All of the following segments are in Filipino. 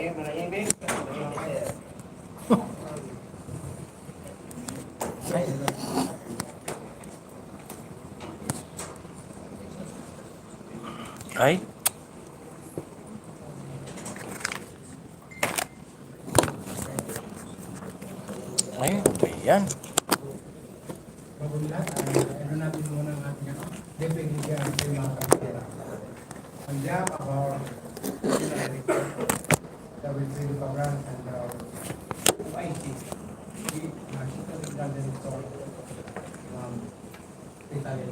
Ay. Ay, ayan. Bago lahat, ano natin muna ang ating definitely ang mga kapitera. On behalf of our WCD program and our OIC, we National Garden Store, Italy.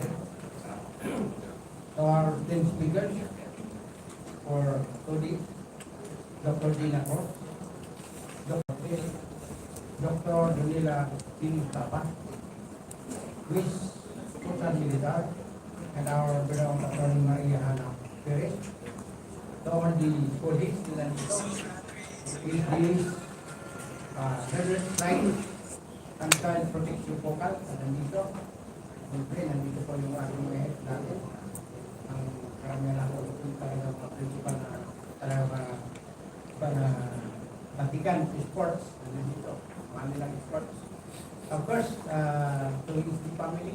So our 10 speakers for today, Dr. Dina Ko, Dr. Danila Pinitapa, Luis Sultan Militar, and our beloved Attorney Maria Hana Perez. To all the colleagues and PhDs, Line and Child Protection Focal, at nandito. Siyempre, nandito po yung ating mga head natin. Ang karamihan ako talaga mga principal na talaga para Vatican Sports, nandito. Manila Sports. Of course, to his family,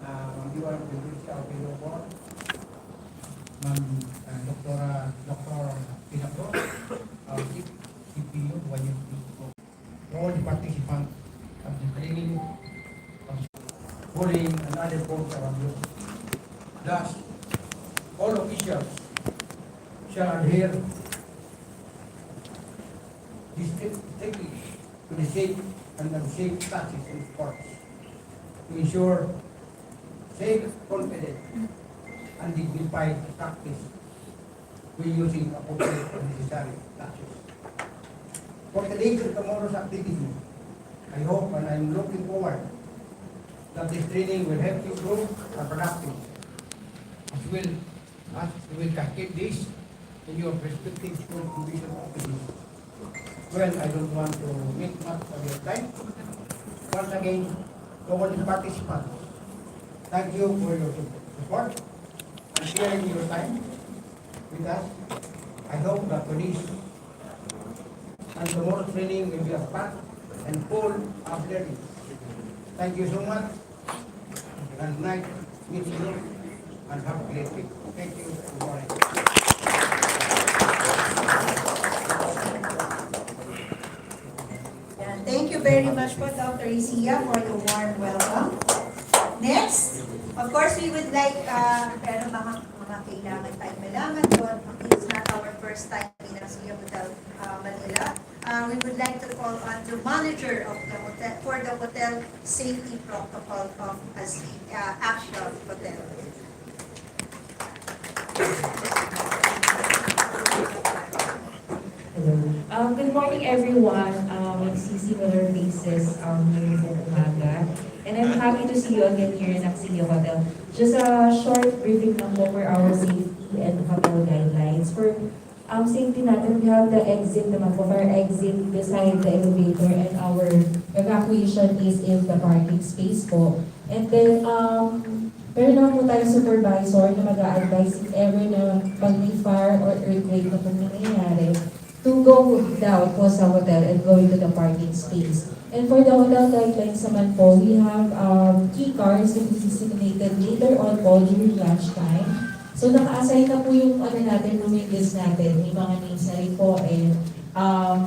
Ma'am Patricia Opero, Ma'am Dr. Pinapo, our Chief CPU, all the participants of the training, of bullying and other forms of abuse. Thus, all officials shall adhere strictly to the safe and unsafe practices in sports to ensure safe, confident, and dignified practice when using appropriate and necessary practices. For today's and tomorrow's activity, I hope and I'm looking forward that this training will help you grow and productive as well as you will cascade this in your respective school division activities. Well, I don't want to make much of your time. Once again, to all the participants, thank you for your support and sharing your time with us. I hope that today's and tomorrow's training will be a fun and full of learning. Thank you so much, and nice meeting you, and have a great week. Thank you. Good morning. Thank you very much po, Dr. Isia, for the warm welcome. Next, of course, we would like, pero mga kailangan tayo malaman doon. It's not our first time in Sia Hotel Manila. We would like to call on the manager of the hotel for the hotel safety protocol of Actual Hotel. Good morning, everyone. Magsisi with our faces ngayon po umaga. And I'm happy to see you again here in Axia Hotel. Just a short briefing lang po for our safety and hotel guidelines. For safety natin, we have the exit naman po. Our exit beside the elevator and our evacuation is in the parking space po. And then, meron naman po tayong supervisor na mag-a-advise if ever na pag may fire or earthquake na po nangyayari, to go down po sa hotel and go into the parking space. And for the hotel guidelines naman po, we have key cards that is designated later on po during lunchtime. So naka-assign na po yung natin, room windows natin, may mga names na rin po and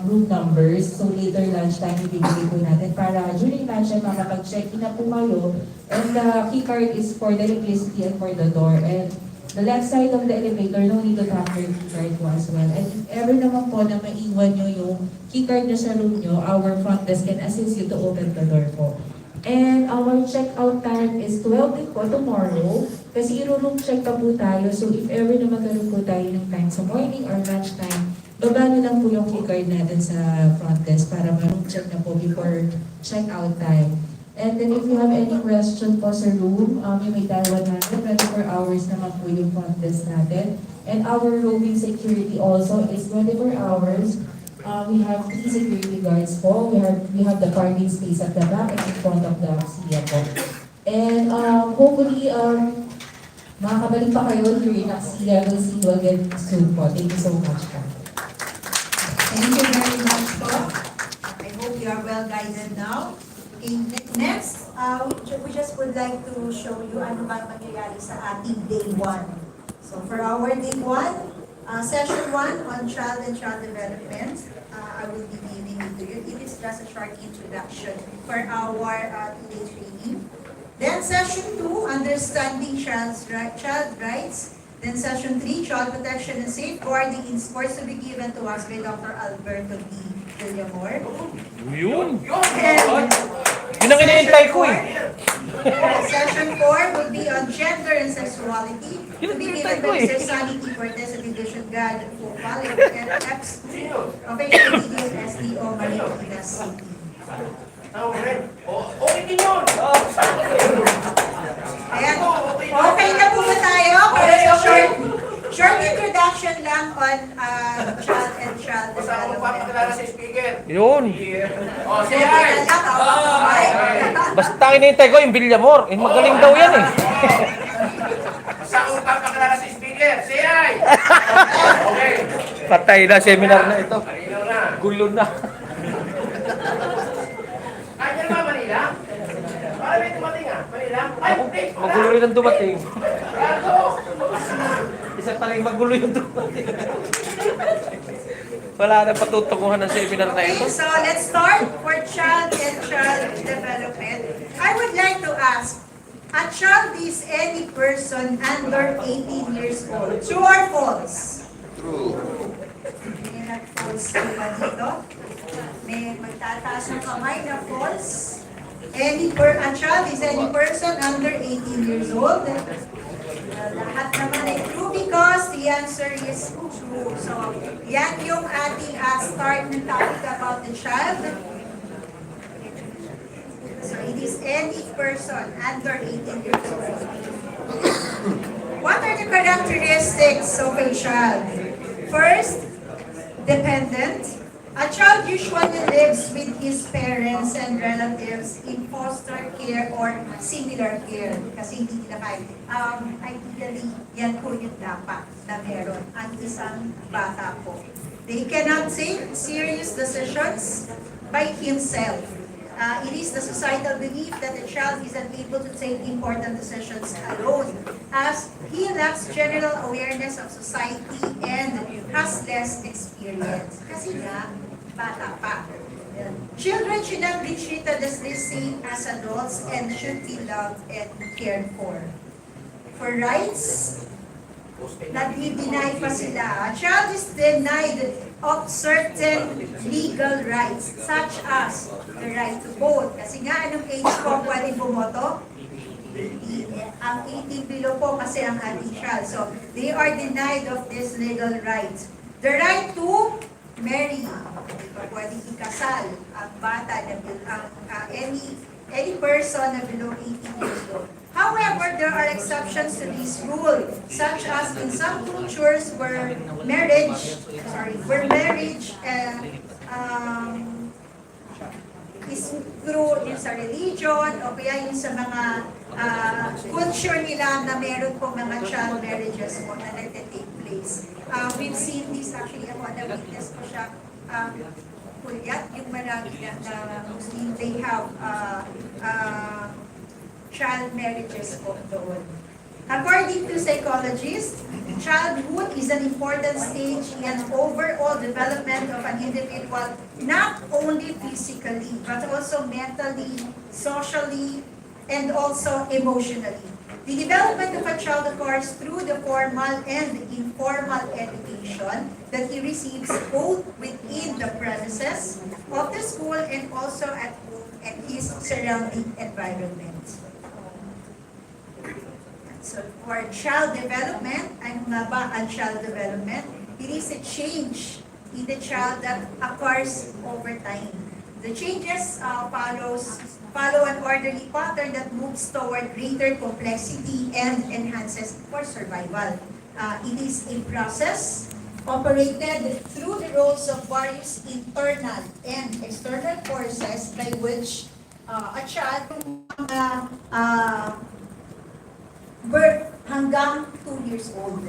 room numbers. So later lunchtime, ibigay po natin para during lunchtime makapag-check-in na po kayo. And the key card is for the electricity and for the door. And the left side of the elevator, no need to tap your keycard po as well. And if ever naman po na maiwan nyo yung keycard nyo sa room nyo, our front desk can assist you to open the door po. And our check-out time is 12 din po tomorrow. Kasi i-room check pa po tayo. So if ever na magkaroon po tayo ng time sa morning or lunch time, baba nyo lang po yung keycard natin sa front desk para ma-room check na po before check-out time. And then if you have any question po sa room, may tawag natin, 24 hours naman po yung front desk natin. And our roaming security also is 24 hours. We have 3 security guards po. We have the parking space at the back and in front of the Axia po. And hopefully, makakabalik pa kayo during Axia. We'll see you again soon po. Thank you so much po. Thank you very much po. I hope you are well guided now. Okay, next, we just would like to show you ano ba mangyayari sa ating day 1. So for our day 1, session 1 on child and child development, I will be giving it to you. It is just a short introduction for our two-day training. Then session 2, understanding child rights. Then session 3, child protection and safeguarding in sports to be given to us by Dr. Alberto D. Villamor. Yun. And Yun ang hinihintay ko eh. session 4 will be on gender and sexuality to be given by Mr. Sunny T. Cortez of Division God Fopal and EPS of HPD and SDO Marikina City. Okay din yun. Ayan. Okay na po ba tayo? Para sa short introduction lang on child and child Basta ako magpapakilala sa speaker. Yun. Oh, say hi. Basta ang hinihintay ko yung Villamor. Eh, magaling daw yan eh. Basta ako magpapakilala sa speaker. Say hi. Okay. Patay na seminar na ito. Malinaw na. Gulo na. Kanya ba Manila? Para may dumating ah. Manila? Ay, hindi. Magulo rin ang dumating. Gato. Isa pa rin magulo yung dumating. Wala na patutunguhan ng seminar na Okay, ito. so let's start for child and child development. I would like to ask, a child is any person under 18 years old. True or false? True. May nag-false diba dito? May magtataas ng kamay na false. A child is any person under 18 years old. Lahat naman ay true because the answer is true. So, yan yung ating start ng topic about the child. So, it is any person under 18 years old. What are the characteristics of a child? First, dependent. A child usually lives with his parents and relatives in foster care or similar care. Kasi hindi nila kaya. Ideally, yan po yung dapat na meron ang isang bata po. They cannot take serious decisions by himself. It is the societal belief that the child is unable to take important decisions alone, as he lacks general awareness of society and has less experience. Kasi nga, bata pa. Children should not be treated as the same as adults and should be loved and cared for. For rights, nag-deny pa sila. A child is denied of certain legal rights, such as the right to vote. Kasi nga, anong age po pwede bumoto? Ang 18 below po kasi ang ating child. So, they are denied of these legal rights. The right to marry. Pwede ikasal ang bata na any person na below 18 years old. However, there are exceptions to this rule, such as in some cultures where marriage is through yung sa religion o kaya yung sa mga culture nila na meron po mga child marriages po na nagte-take place. We've seen this actually, ako na witness ko siya, Kulyat, yung marami na Muslim, they have child marriages po doon. According to psychologists, childhood is an important stage in overall development of an individual, not only physically, but also mentally, socially, and also emotionally. The development of a child occurs through the formal and informal education that he receives both within the premises of the school and also at home and his surrounding environment. So for child development, ano nga ba ang child development? It is a change in the child that occurs over time. The changes follow an orderly pattern that moves toward greater complexity and enhances for survival. It is a process operated through the roles of various internal and external forces by which a child birth hanggang 2 years old.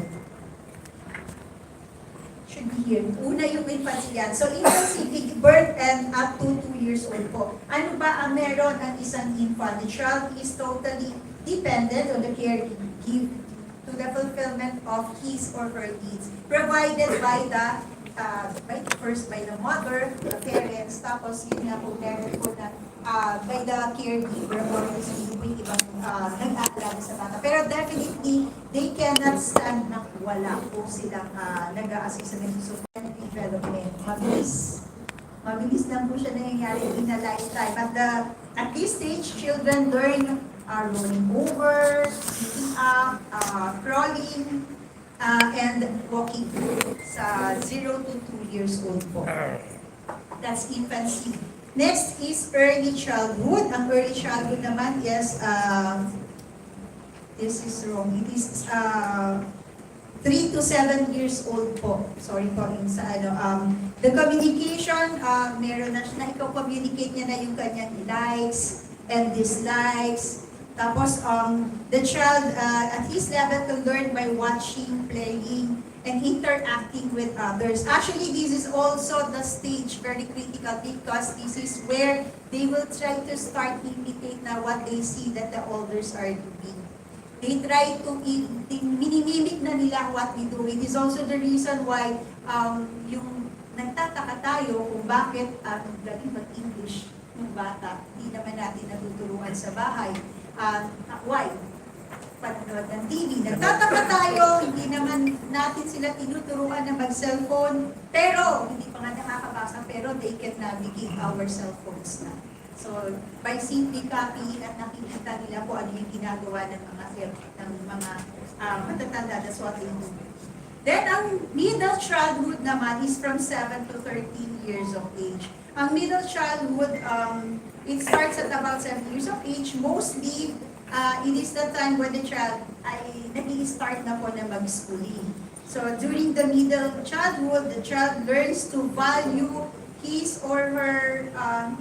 should be here. Una yung infancy yan. So infancy, birth and up to 2 years old po. Ano ba ang meron ng isang infant? The child is totally dependent on the care give to the fulfillment of his or her needs provided by the mother, the parents, tapos yun nga po meron po na by the caregiver or yung ibang nag-aalala sa bata. Pero definitely, they cannot stand na wala po silang nag-a-assist sa social development. Mabilis lang po siya nangyayari in a lifetime. At this stage, children learn rolling over, sitting up, crawling, and walking sa 0 to 2 years old po. That's infancy. Next is early childhood. Ang early childhood naman is, this is wrong, it is 3 to 7 years old po. Sorry po, yung sa the communication, meron na siya na ikaw-communicate niya na yung kanyang likes and dislikes. Tapos, the child at his level to learn by watching, playing, and interacting with others. Actually, this is also the stage very critical because this is where they will try to start imitate na what they see that the elders are doing. They try to minimimic na nila what we do. It is also the reason why yung nagtataka tayo kung bakit laging mag-English ng bata. Hindi naman natin natuturuan sa bahay. Why? Panonood ng TV. Nagtataka tayo, hindi naman natin sila tinuturuan na mag-cellphone, pero hindi pa nga nakakabasa, pero they can navigate our cellphones na. So, by simply copying at nakikita nila po ano yung ginagawa ng mga matatanda, that's what they do. Then, ang middle childhood naman is from 7 to 13 years of age. Ang middle childhood, it starts at about 7 years of age. Mostly, it is the time when the child ay nag-i-start na po na mag-schooling. So, during the middle childhood, the child learns to value his or her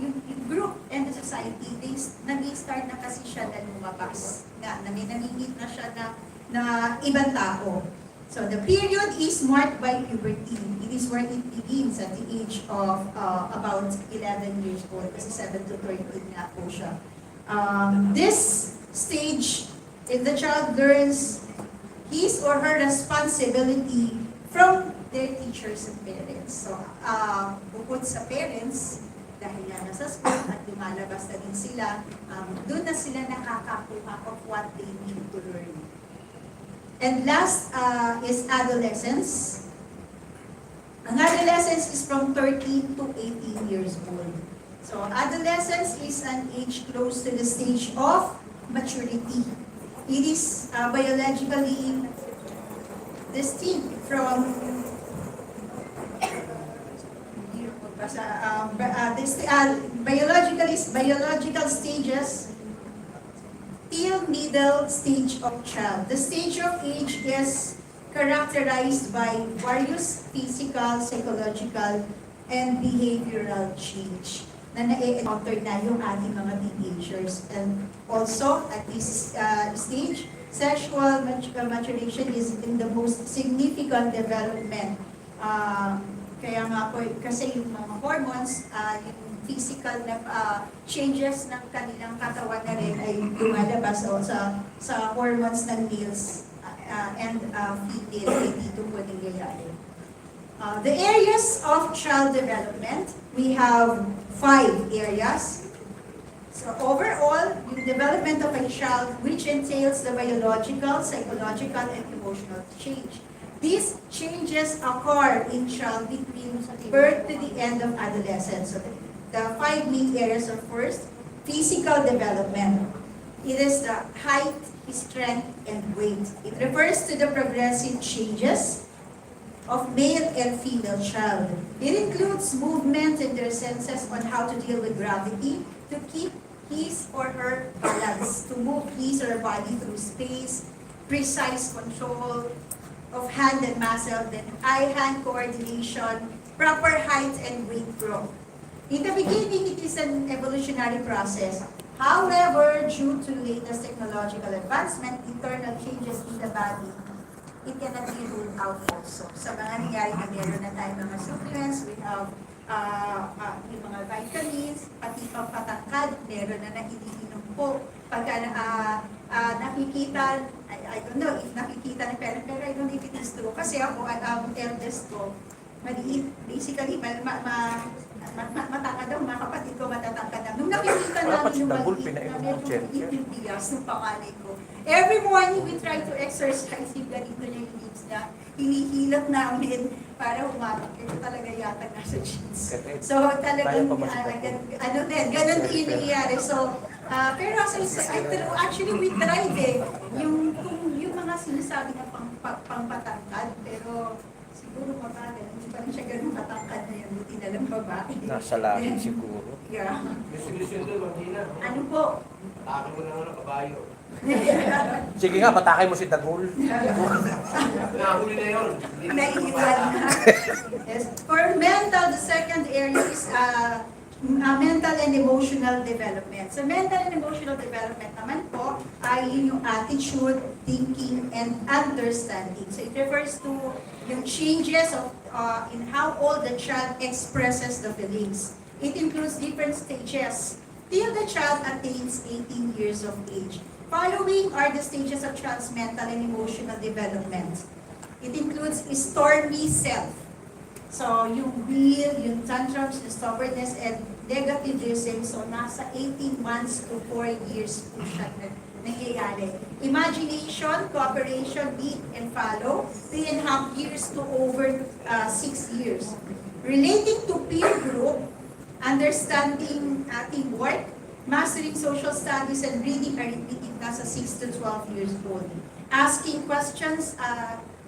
yung group and the society. Nag-i-start na kasi siya na lumabas. Namimit na siya na ibang tao. So, the period is marked by puberty. It is where it begins at the age of about 11 years old. Kasi 7 to 13 na po siya. This stage, if the child learns his or her responsibility from their teachers and parents. So, bukod sa parents, dahil na nasa school at lumalabas na din sila, doon na sila nakakakuha of what they need to learn. And last is adolescence. Ang adolescence is from 13 to 18 years old. So adolescence is an age close to the stage of maturity. It is biologically distinct from biological stages till middle stage of child. The stage of age is characterized by various physical, psychological, and behavioral change na na-encounter na yung ating mga teenagers. And also, at this stage, sexual maturation is in the most significant development. Kaya nga po, kasi yung mga hormones, yung physical na changes ng kanilang katawan na rin ay lumalabas sa hormones ng males and female, dito po nangyayari. The areas of child development, we have 5 areas. So overall, yung development of a child which entails the biological, psychological, and emotional change. These changes occur in child between birth to the end of adolescence. So the 5 main areas are first, physical development. It is the height, strength, and weight. It refers to the progressive changes of male and female child. It includes movement in their senses on how to deal with gravity, to keep his or her balance, to move his or her body through space, precise control of hand and muscle, then eye-hand coordination, proper height and weight growth. In the beginning, it is an evolutionary process. However, due to latest technological advancement, internal changes in the body it cannot be ruled out also. Sa mga nangyari na meron na tayo mga supplements, we have yung mga vitamins, pati pampatangkad, meron na iniinom po. Pagka nakikita, I don't know if nakikita ng parent, pero I don't know if it is true. Kasi ako, ang eldest ko, maliit, basically, matangkad daw, mga kapatid ko matatangkad na. Nung nakikita namin yung maliit na medyo maliit yung bigas ng panganay ko, every morning we try to exercise yung ganito niya yung needs na hinihilot namin para humatak. Ito talaga yata nasa genes. So talagang, ganun din yung nangyayari. So, pero actually we tried yung mga sinasabi na pangpatangkad, pero siguro mabagal, hindi pa rin siya ganun katangkad na yan, buti na lang babae. Nasa langit siguro. Yeah. Solusyon doon, Martina. Ano po? Takin mo na ng kabayo. Sige nga, patakay mo si Dagul. Nahuli na yun. Naiiwan na. Yes. For mental, the second area is mental and emotional development. So mental and emotional development naman po ay yung attitude, thinking, and understanding. So it refers to yung changes of in how old the child expresses the feelings. It includes different stages till the child attains 18 years of age. Following are the stages of child's mental and emotional development. It includes stormy self. So, yung will, yung tantrums, yung stubbornness, and negativism, so nasa 18 months to 4 years po siya nangyayari. Imagination, cooperation, lead, and follow, 3.5 years to over 6 years. Relating to peer group, understanding teamwork, mastering social studies, and reading arithmetic, nasa 6 to 12 years old. Asking questions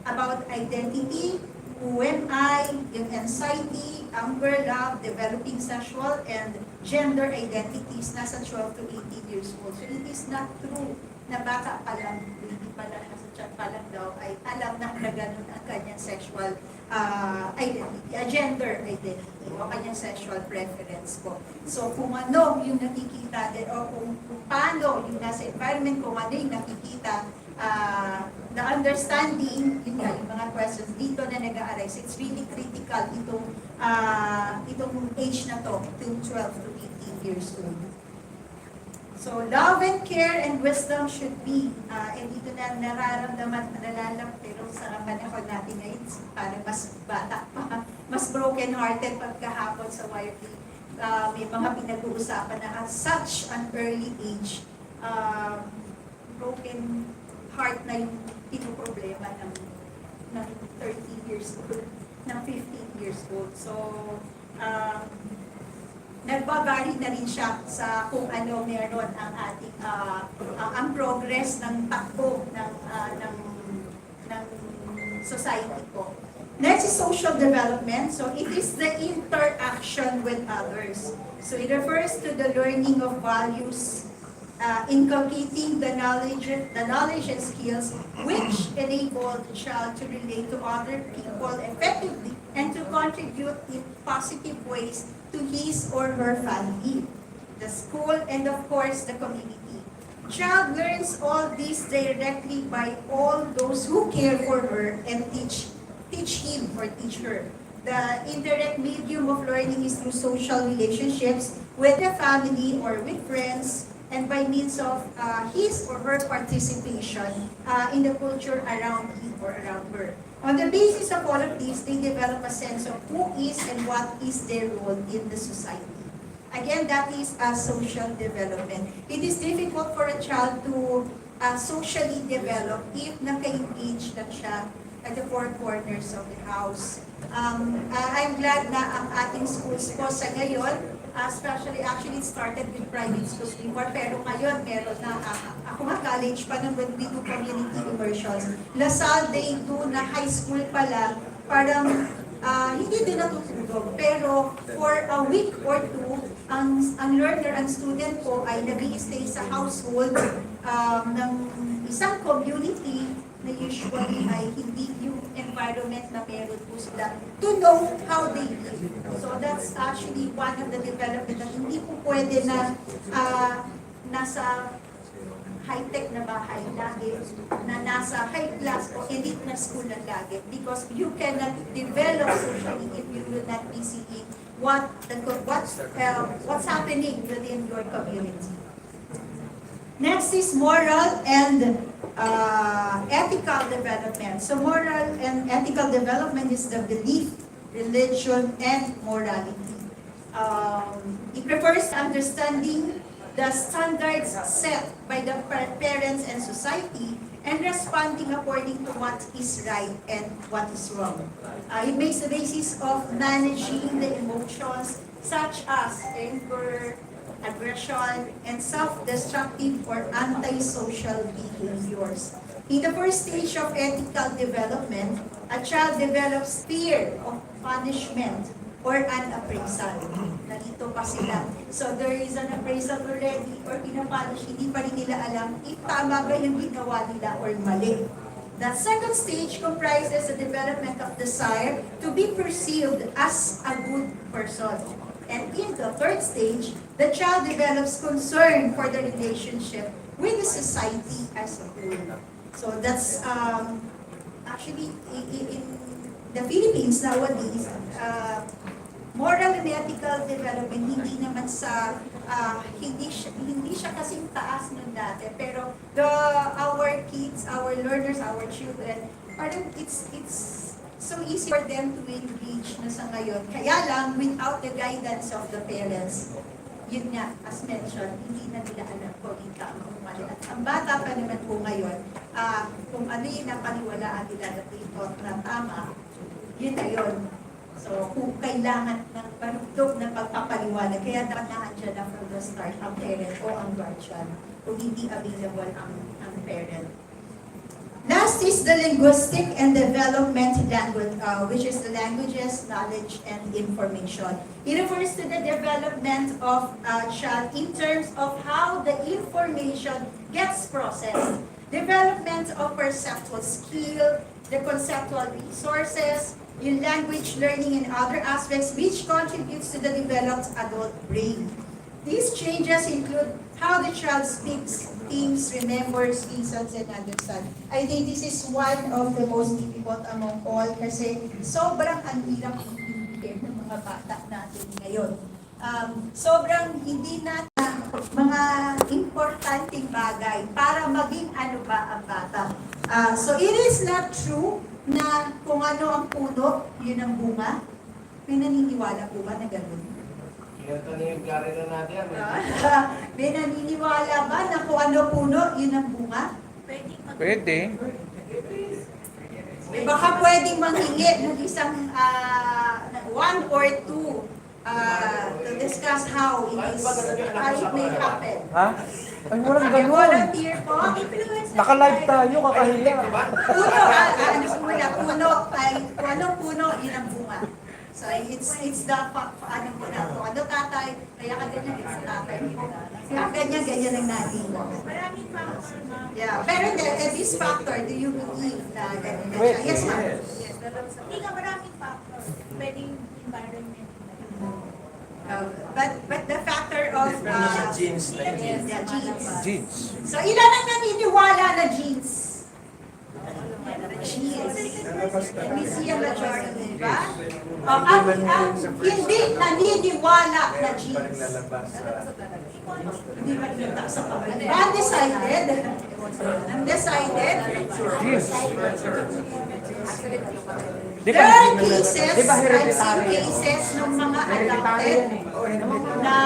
about identity, who am I, yung anxiety, anger, love, developing sexual and gender identities, nasa 12 to 18 years old. So it is not true na baka pa lang, hindi pa lang, nasa chat pa lang daw, ay alam na ganun ang kanyang sexual identity, gender identity, o kanyang sexual preference po. So kung ano yung nakikita din, o kung paano yung nasa environment, kung ano yung nakikita, the understanding, yun nga, yung mga questions dito na nag-a-arise, it's really critical itong age na to, 12 to 18 years old. So, love and care and wisdom should be, dito na nararamdaman, nalalang, pero sa panahon natin ngayon, parang mas bata pa, mas broken-hearted pagkahapon sa YP. May mga pinag-uusapan na at such an early age, broken heart na yung pinoproblema ng 13 years old, ng 15 years old. So, nagbabari na rin siya sa kung ano meron ang ating ang progress ng takbo ng society po. Next is social development. So it is the interaction with others. So it refers to the learning of values, inculcating the knowledge and skills which enable the child to relate to other people effectively and to contribute in positive ways to his or her family, the school, and of course the community. Child learns all this directly by all those who care for her and teach him or teach her. The indirect medium of learning is through social relationships with the family or with friends, and by means of his or her participation in the culture around him or around her. On the basis of all of these, they develop a sense of who is and what is their role in the society. Again, that is social development. It is difficult for a child to socially develop if naka-engage na siya at the four corners of the house. I'm glad na ang ating schools po sa ngayon, especially actually it started with private schools before, pero ngayon meron na, ako nga college pa nung when we do community immersions. LaSalle, they do na high school pa lang, parang hindi din natutulog. Pero for a week or two, ang learner, ang student po ay nag-i-stay sa household ng isang community na usually ay hindi yung environment na meron po sila to know how they live. So that's actually one of the development na hindi po pwede na nasa high-tech na bahay lagi, na nasa high class o elite na school na lagi, because you cannot develop socially if you will not be seeing what's happening within your community. Next is moral and ethical development. So moral and ethical development is the belief, religion, and morality. It refers to understanding the standards set by the parents and society and responding according to what is right and what is wrong. It makes the basis of managing the emotions such as anger, aggression, and self-destructive or antisocial behaviors. In the first stage of ethical development, a child develops fear of punishment or an appraisal. Narito pa sila. So there is an appraisal already or pinapunish, hindi pa rin nila alam if tama ba yung ginawa nila or mali. The second stage comprises the development of desire to be perceived as a good person. And in the third stage, the child develops concern for the relationship with the society as a whole. So that's actually in the Philippines nowadays, moral and ethical development hindi naman sa hindi siya kasing taas nun dati, pero our kids, our learners, our children, parang it's so easy for them to engage na sa ngayon. Kaya lang, without the guidance of the parents, yun nga, as mentioned, hindi na nila alam kung yung tama o mali. At ang bata pa naman po ngayon, kung ano yung napaniwalaan nila na ito na tama, yun na yun. So, kung kailangan ng parugtog ng pagpapaliwanag, kaya dapat nandiyan na from the start ang parent o ang guardian kung hindi available ang parent. Last is the linguistic and development language, which is the languages, knowledge, and information. It refers to the development of a child in terms of how the information gets processed, development of perceptual skill, the conceptual resources, in language learning and other aspects which contributes to the developed adult brain. These changes include how the child speaks, thinks, remembers, reasons, and understands. I think this is one of the most difficult among all kasi sobrang ang hirap i-implement ng mga bata natin ngayon. Sobrang hindi natin mga importanteng bagay para maging ano ba ang bata. So it is not true na kung ano ang puno, yun ang bunga. May naniniwala po ba na gano'n? Ito na yung klaro na natin. May naniniwala ba na kung ano puno, yun ang bunga? Pwede. Baka pwedeng manghingi ng isang one or two to discuss how it may happen. Ha? Ay, walang ganun. Volunteer po. Naka-live tayo, kakahiya. Puno, puno, kung anong puno, yun ang bunga. So it's the ano mo na, kung ano tatay, kaya ka ganyan, it's tatay mo. Kaya ganyan ang natin mo. Maraming factor, ma'am. Yeah, pero this factor, do you believe na ganyan na Wait, siya? Yes, ma'am. Yes, hindi ka maraming factor. Pwedeng environment. But the factor of Genes na yun. the genes. Jeans. So ilan ang naniniwala na genes? Genes. We see a majority, di ba? Ang hindi naniniwala na genes. Hindi ba kita sa pamilya? Undecided. Undecided. Jeans. There are cases, Di ba I've hereditary? seen cases ng mga adopted na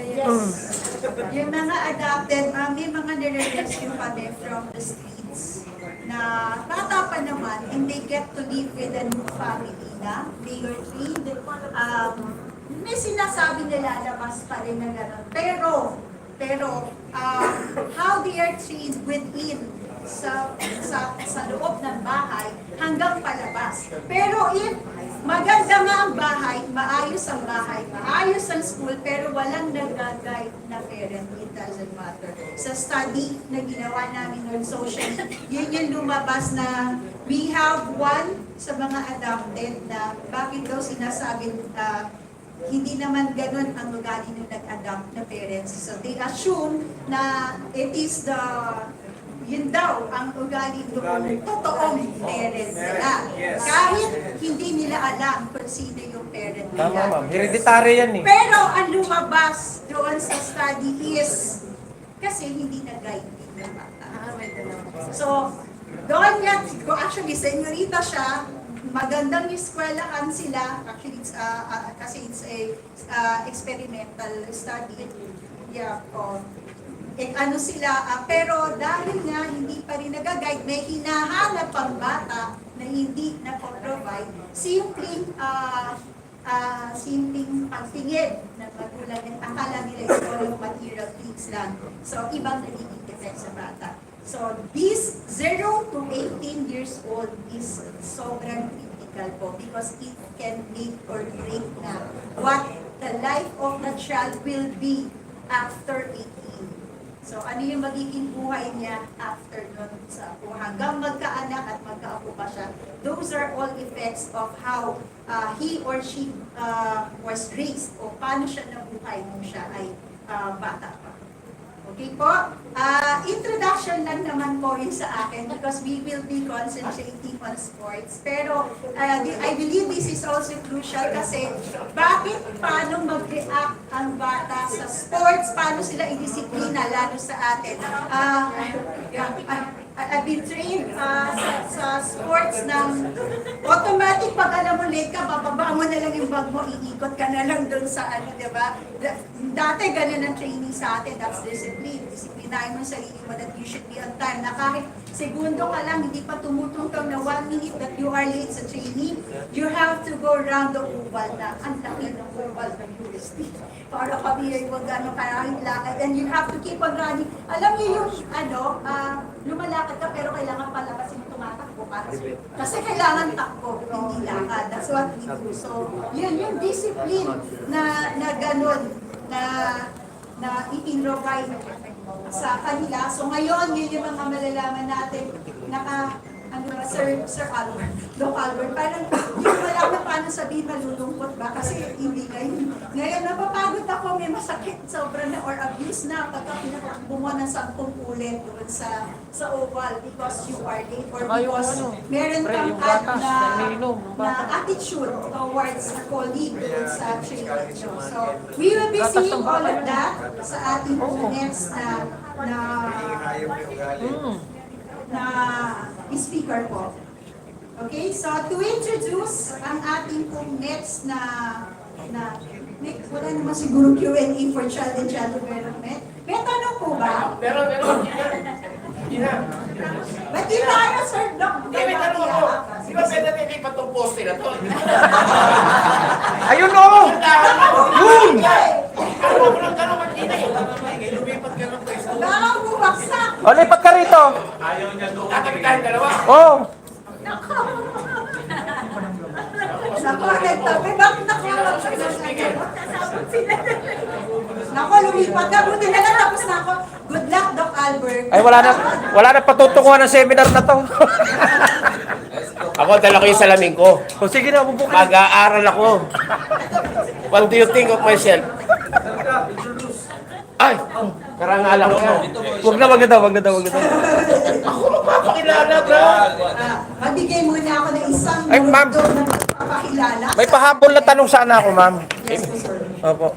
yes, yung mga adopted, may mga nire-rescue kami from the streets na bata pa naman and they get to live with a new family na they are trained. May sinasabi nila labas pa rin na gano'n. Pero how they are trained within sa loob ng bahay hanggang palabas. Pero if maganda nga ang bahay, maayos ang school, pero walang nag-guide na parent, it doesn't matter. Sa study na ginawa namin ng social, yun yung lumabas na we have one sa mga adopted na bakit daw sinasabing hindi naman ganun ang ugali ng nag-adopt na parents. So they assume na it is yun daw ang ugali ng totoong parents nila. Kahit hindi nila alam kung sino yung parent nila. Tama, ma'am. Hereditary yan eh. Pero ang lumabas doon sa study is kasi hindi na-guide yung bata. So, doon niya, actually, senyorita siya, magandang eskwelahan sila, actually, kasi it's a experimental study. Yeah, ano sila, pero dahil nga hindi pa rin nag-guide, may hinahanap pang bata na hindi na-provide, simpleng pagtingin ng magulang at akala nila is all of material things lang. So, ibang nagiging effect sa bata. So, this 0 to 18 years old is sobrang critical po because it can make or break na what the life of the child will be after 18. So, ano yung magiging buhay niya after nun sa hanggang magkaanak at magkaapo pa siya. Those are all effects of how he or she was raised o paano siya nabuhay nung siya ay bata pa. Okay po? Introduction lang naman po yun sa akin because we will be concentrating on sports. Pero I believe this is also crucial kasi bakit paano mag-react ang bata sa sports, paano sila i-disiplina lalo sa atin. I've been trained sa sports ng automatic pag alam mo late ka, bababa mo na lang yung bag mo, iikot ka na lang doon sa ano, di ba? Dati ganun ang training sa atin, that's discipline. Disiplinahin mo sa sarili mo that you should be on time. Na kahit segundo ka lang, hindi pa tumutungtong na 1 minute that you are late sa training, you have to go around the oval na. Ang laki ng oval ng UST. Para kami ay wag gano'ng karahit lakad. And you have to keep on running. Alam niyo yung lumalakad ka pero kailangan palabasin mo tumatakbo ka. Kasi kailangan takbo, hindi lakad. That's what we do. So, yun yung discipline na gano'n na i-provide sa kanila. So ngayon, yun yung mga malalaman natin Sir Albert, Doc Albert, parang yung wala na paano sabihin malulungkot ba? Kasi hindi ngayon. Ngayon, napapagod ako, may masakit, sobra na, or abuse na, pagka pinatakbo mo ng 10 ulit doon sa oval because you are late or because meron kang na attitude towards a colleague doon sa training show. So, we will be seeing all of that sa ating next na speaker po. Okay, so to introduce ang ating pong next wala naman siguro Q&A for child and child development. May tanong po ba? Pero, hindi na. Ba't di tayo, Sir Doc? Hindi, may tanong ako. Di ba pwede natin lipat tong poste na to? Ayun o! Yun! Ano mo lang tanong at hindi na lumipat ka ng pwesto. Baka bumagsak. O, lipat ka rito. Tatabi tayong dalawa. Oh! Nako, nagtabi. Bakit nakawag siya sa Nako, lumipat ka. Buti na lang tapos na ako. Good luck, Doc Albert. Ay, wala na patutunguhan ng seminar na to. Ako, dala ko yung salamin ko. O, sige na, bubukin. Mag-aaral ako. What do you think of myself? Ay! Karangalan ko. Wag na daw. Ako magpapakilala ka. Magbigay muna ako ng isang Ay, ma'am. minuto na magpapakilala. May pahabol na tanong sana ako, ma'am. Yes, po, sir. Opo.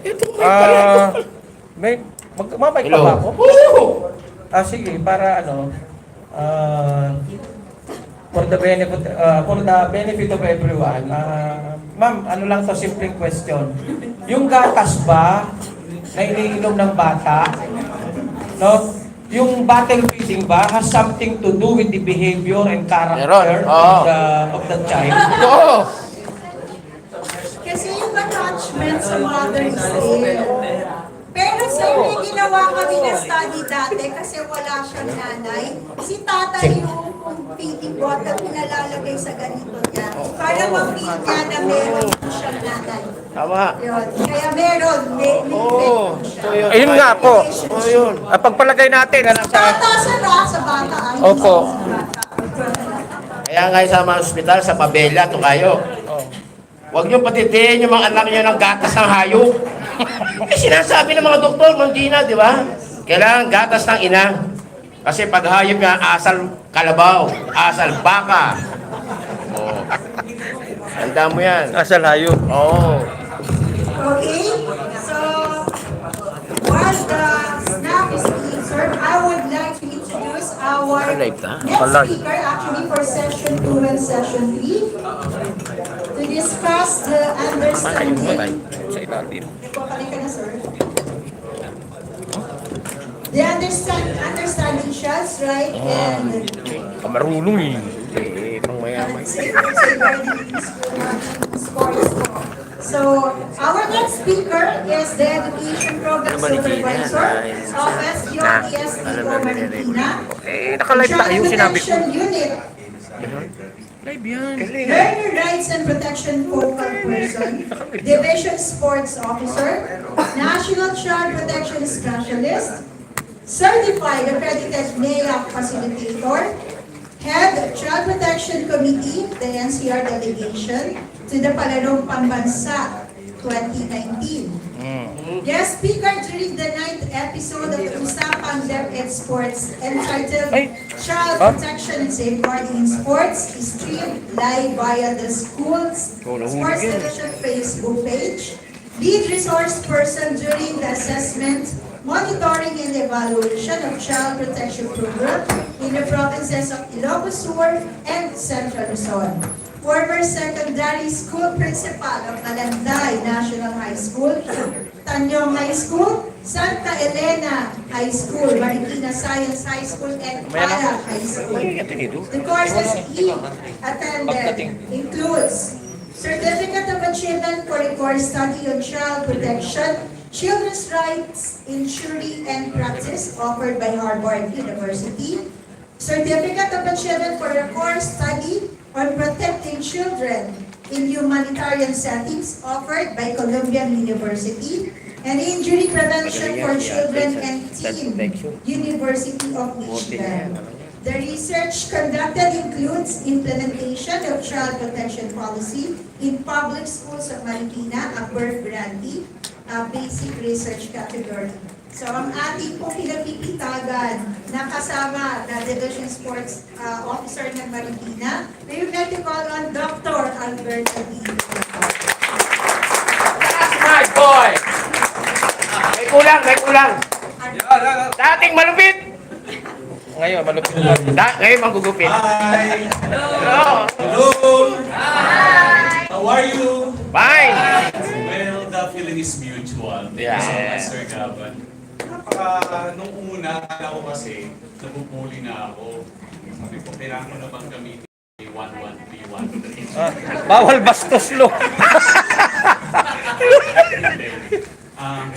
Mamay pa ba ako? Sige, para for the benefit of everyone. Ma'am, ano lang to, simpleng question. Yung gatas ba na iniinom ng bata, no? Yung bottle feeding ba has something to do with the behavior and character Meron, oo. of the child? Oo. Kasi yung attachment sa Mother's Day. Pero sir, may ginawa kami na study dati kasi wala siyang nanay. Si tatay yung feeding bottle pinalalagay sa ganito niya. Para ma-feel niya na meron po siyang nanay. Tama. Yun. Kaya meron, may Oo. effect po siya. So, yun. Ayun nga po. Oo, yun. Pagpalagay natin, Bata sa bata. Ay, Opo. sa bata. Kaya nga sa mga ospital, sa pabela, ito kayo. Huwag niyo patitiin yung mga anak niyo ng gatas ng hayop. Eh, sinasabi ng mga doktor, Ma'am Gina, di ba? Kailangan gatas ng ina. Kasi pag hayop nga, asal kalabaw, asal baka. Oh. Tanda mo yan. Asal hayop. Oo. Okay, so while the snack is being served, I would like to introduce our next speaker actually for session 2 and session 3 to discuss the understanding. Papalik ka na, sir. The understanding child's right and Kamarunong eh. Pang mayaman. safeguarding sports. So, our next speaker is the Education Program Supervisor of SGOTST Marikina. Nakalive tayo, sinabi ko. Protection Unit. Learner Rights and Protection Focal Person, Division Sports Officer, National Child Protection Specialist, Certified Accredited NAIAC Facilitator, Head Child Protection Committee, the NCR Delegation, to the Palarong Pambansa 2019. Guest speaker during the 9th episode of the Usapang DepEd Sports entitled Child Protection and Safeguarding in Sports is streamed live via the school's Sports Division Facebook page. Lead resource person during the assessment, monitoring and evaluation of child protection program in the provinces of Ilocos Sur and Central Luzon. Former secondary school principal of Malanday National High School, Tanyong High School, Santa Elena High School, Marikina Science High School, and Para High School. The courses he attended includes Certificate of Achievement for a course study on child protection, children's rights, injury, and practice offered by Harvard University. Certificate of Achievement for a course study on protecting children in humanitarian settings offered by Columbian University. And Injury Prevention for Children and Teen, University of Michigan. The research conducted includes implementation of child protection policy in public schools of Marikina, a birth grantee, a basic research category. So ang ating pong pinapipitagan na kasama na Division Sports Officer ng Marikina, we would like to call on Dr. Albert Adino. That's my boy! May kulang. Dating malupit! Ngayon, malupit. Ngayon magugupit. Hi! Hello! Hello! Hi! How are you? Fine! Well, the feeling is mutual. Thank you so Yeah. much, Sir Gaban. Nung una, akala ko kasi, nabubuli na ako. Sabi ko, kailangan ko na bang gamitin 1131? Bawal bastos lo.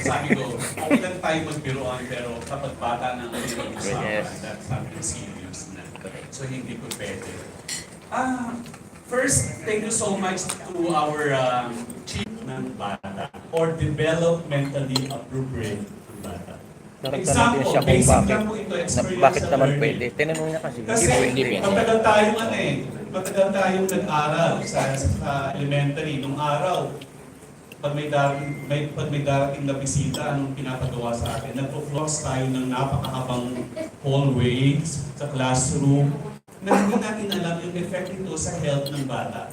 Sabi ko, okay lang tayo magbiroan, pero kapag bata na ang pinag-usapan, Yes. that's something serious na. So, hindi ko pwede. First, thank you so much to our chief ng bata or developmentally appropriate ng bata. Naragdagan din siya kung basic bakit. lang po ito, experiential Bakit naman learning. pwede? Tinanong niya kasi. Kasi matagal tayong matagal tayong nag-aral sa elementary nung araw. Pag may darating na bisita, anong pinapagawa sa atin? Nagpo-floss tayo ng napakahabang hallways sa classroom na hindi natin alam yung effect nito sa health ng bata.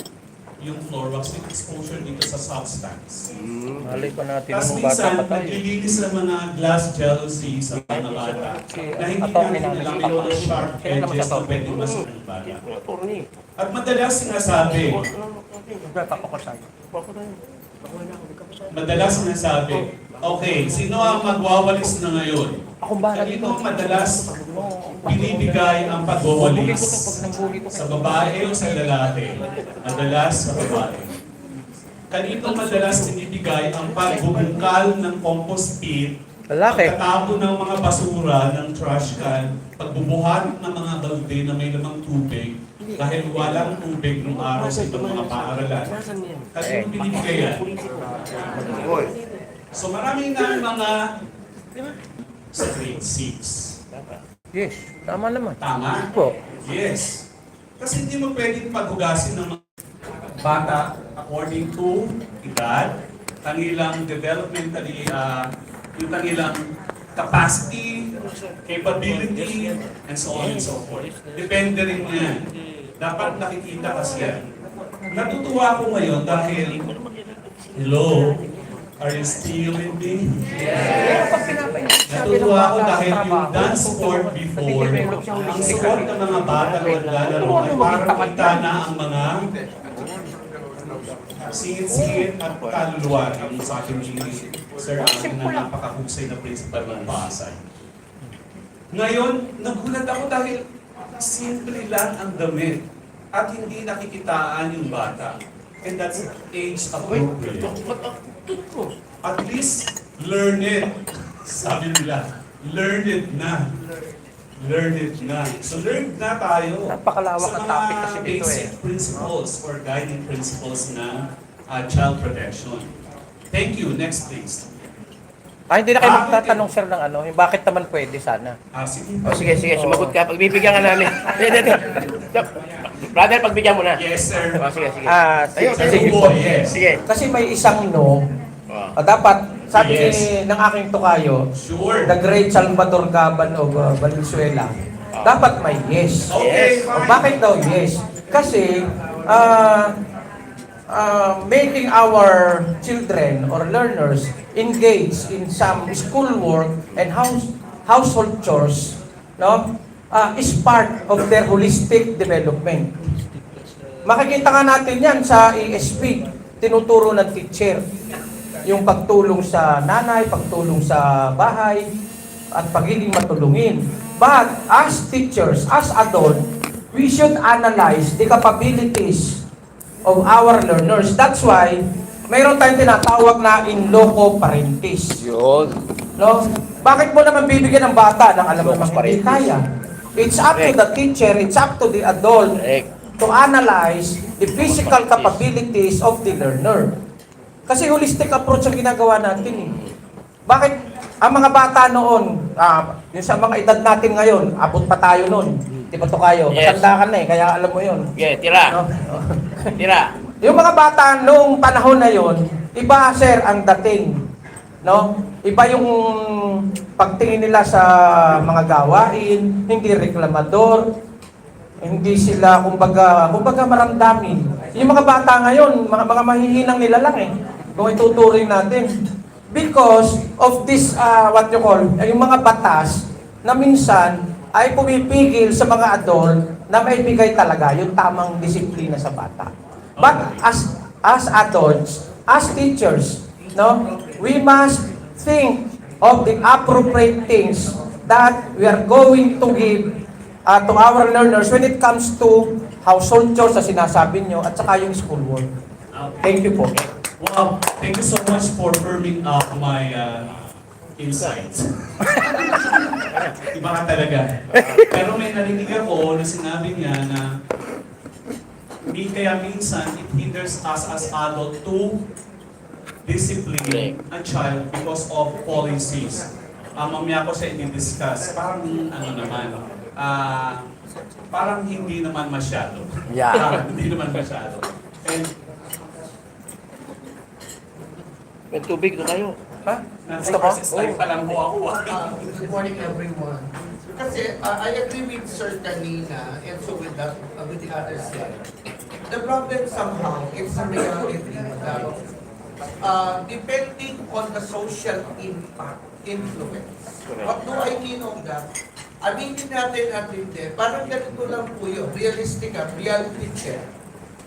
Yung floor wax with exposure dito sa substance. Malay pa natin Tapos yung bata minsan, pa tayo. naglilinis ng mga glass jealousy sa mga bata na hindi natin alam yung sharp edges na pwedeng masuk ng bata. At madalas sinasabi, okay, sino ang magwawalis na ngayon? Kanino madalas binibigay ang pagwawalis? Sa babae o sa lalaki? Madalas sa babae. Kanino madalas binibigay ang pagbubungkal ng compost pit, Lalaki. pagkatapon ng mga basura ng trash can, pagbubuhat ng mga balde na may lamang tubig, dahil walang tubig nung araw sa ibang mga paaralan. Kanino binibigay yan? So marami na mga sa grade 6. Yes, tama naman. Tama? Po. Yes. Kasi hindi mo pwedeng paghugasin ng mga bata. Ako according to edad, kanilang developmentally, yung kanilang capacity, capability, and so on and so forth. Depende rin yan. Dapat nakikita kasi yan. Natutuwa ako ngayon dahil, hello, are you still with me? Natutuwa ako dahil yung dance sport before, ang suot ng mga bata na naglalaro ay parang kita na ang mga singit-singit at kaluluwa ang sa akin ni Sir Alan na napakahusay na principal ng Pasay. Ngayon, nagulat ako dahil simple lang ang damit at hindi nakikitaan yung bata. And that's age appropriate. At least, learn it. Sabi nila, learn it na. Learn it na. So learn na tayo Napakalawak sa ang mga topic kasi dito basic principles or guiding principles ng child protection. Thank you. Next please. Hindi na kayo magtatanong, sir, ng ano, yung bakit naman pwede sana. Sige. O sige, sumagot ka. Pagbibigyan ka namin. Brother, pagbigyan mo na. Yes, sir. O sige. Sige po, yes. Sige. Kasi may isang no, Oh. dapat, sabi Yes. ng aking tukayo, Sure. the great Salvador Caban of Valenzuela, dapat may yes. Okay, O, fine. bakit daw yes? Kasi, making our children or learners engage in some schoolwork and household chores, no, is part of their holistic development. Makikita nga natin yan sa ESP, tinuturo ng teacher. Yung pagtulong sa nanay, pagtulong sa bahay, at pagiging matulungin. But as teachers, as adults, we should analyze the capabilities of our learners. That's why, mayroon tayong tinatawag na in loco parentis. Yun. No? Bakit mo naman bibigyan ng bata ng alam mo Locus hindi parentis. kaya? It's up to the teacher, it's up to the adult Correct. to analyze the physical capabilities of the learner. Kasi holistic approach ang ginagawa natin eh. Bakit ang mga bata noon, yung sa mga edad natin ngayon, abot pa tayo noon. Di ba to kayo? Yes. Matanda ka na eh, kaya alam mo yun. Okay, tira. No? Tira. Yung mga bata noong panahon na yon, iba sir ang dating. No? Iba yung pagtingin nila sa mga gawain, hindi reklamador, hindi sila kumbaga maramdamin. Yung mga bata ngayon, mga mahihinang nila lang eh. Kung ituturing natin. Because of this, what you call, yung mga batas na minsan ay pumipigil sa mga adult na maibigay talaga yung tamang disiplina sa bata. But as adults, as teachers, no, we must think of the appropriate things that we are going to give to our learners when it comes to household chores na sinasabi nyo at saka yung schoolwork. Thank you po. Wow, thank you so much for firming up my insights. Iba ka talaga. Pero may narinig ako na sinabi niya na kaya minsan it hinders us as adult to discipline a child because of policies. Mamaya ko siya i-discuss. Parang parang hindi naman masyado. Yeah. Parang hindi naman masyado. And May tubig na kayo. Ha? nasa process time pa lang po ako. Good morning, everyone. Kasi I agree with Sir kanina and so with the other side. The problem somehow, it's a reality that depending on the social impact, influence. What do I mean of that? Aminin natin at hindi. Parang ganito lang po yun. Realistic at reality check.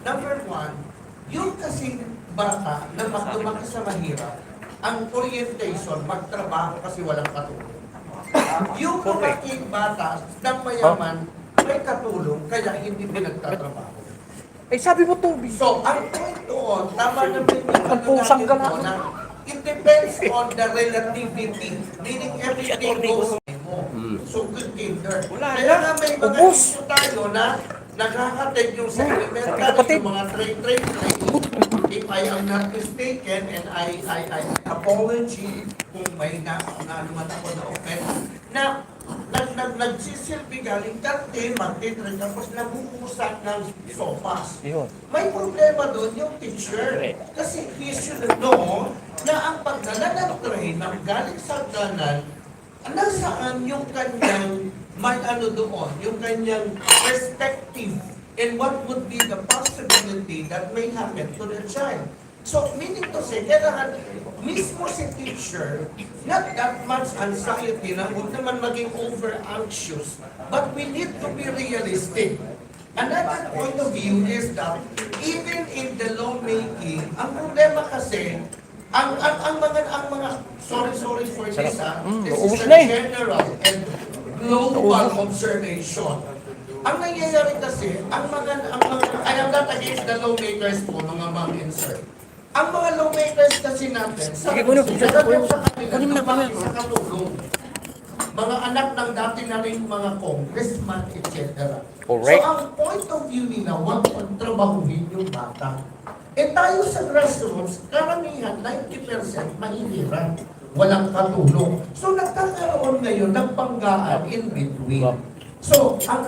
Number one, yung kasing bata na lumaki sa mahirap, ang orientation, magtrabaho kasi walang katulong. Yung lumaking bata ng mayaman, may katulong, kaya hindi pinagtatrabaho. Eh sabi mo tubig. So, ang point doon, tama naman yung Ang pusang natin gala. doon na it depends on the relativity, meaning everything goes mo. So, good kinder. Kaya nga may mga Ubus. issue tayo na nagkakatid yung sa elementary, kapatid. yung mga trade. If I am not mistaken, and I apology kung may naman ako na offense, na nagsisilbi galing karte, magtitrend, tapos nabubusan ng sopas. May problema doon yung teacher. Kasi he should know na ang pagdala ng train ng galing sa hagdanan, nasaan yung kanyang may ano doon, yung kanyang perspective and what would be the possibility that may happen to the child. So, meaning to say, kailangan mismo si teacher, not that much anxiety na huwag naman maging over-anxious, but we need to be realistic. Another point of view is that even in the lawmaking, ang problema kasi, ang mga sorry for this, this is a general and global observation. Ang nangyayari kasi, I am not against the lawmakers po, mga ma'am and sir. Ang mga lawmakers kasi natin, sa kanila, sa katulong, mga anak ng dati na rin mga congressman, etc. Correct. So ang point of view nila, huwag pagtrabahuhin yung bata. Eh tayo sa grassroots, karamihan, 90% mahihirap. Walang katulong. So nagkakaroon ngayon ng panggaan in between. So, ang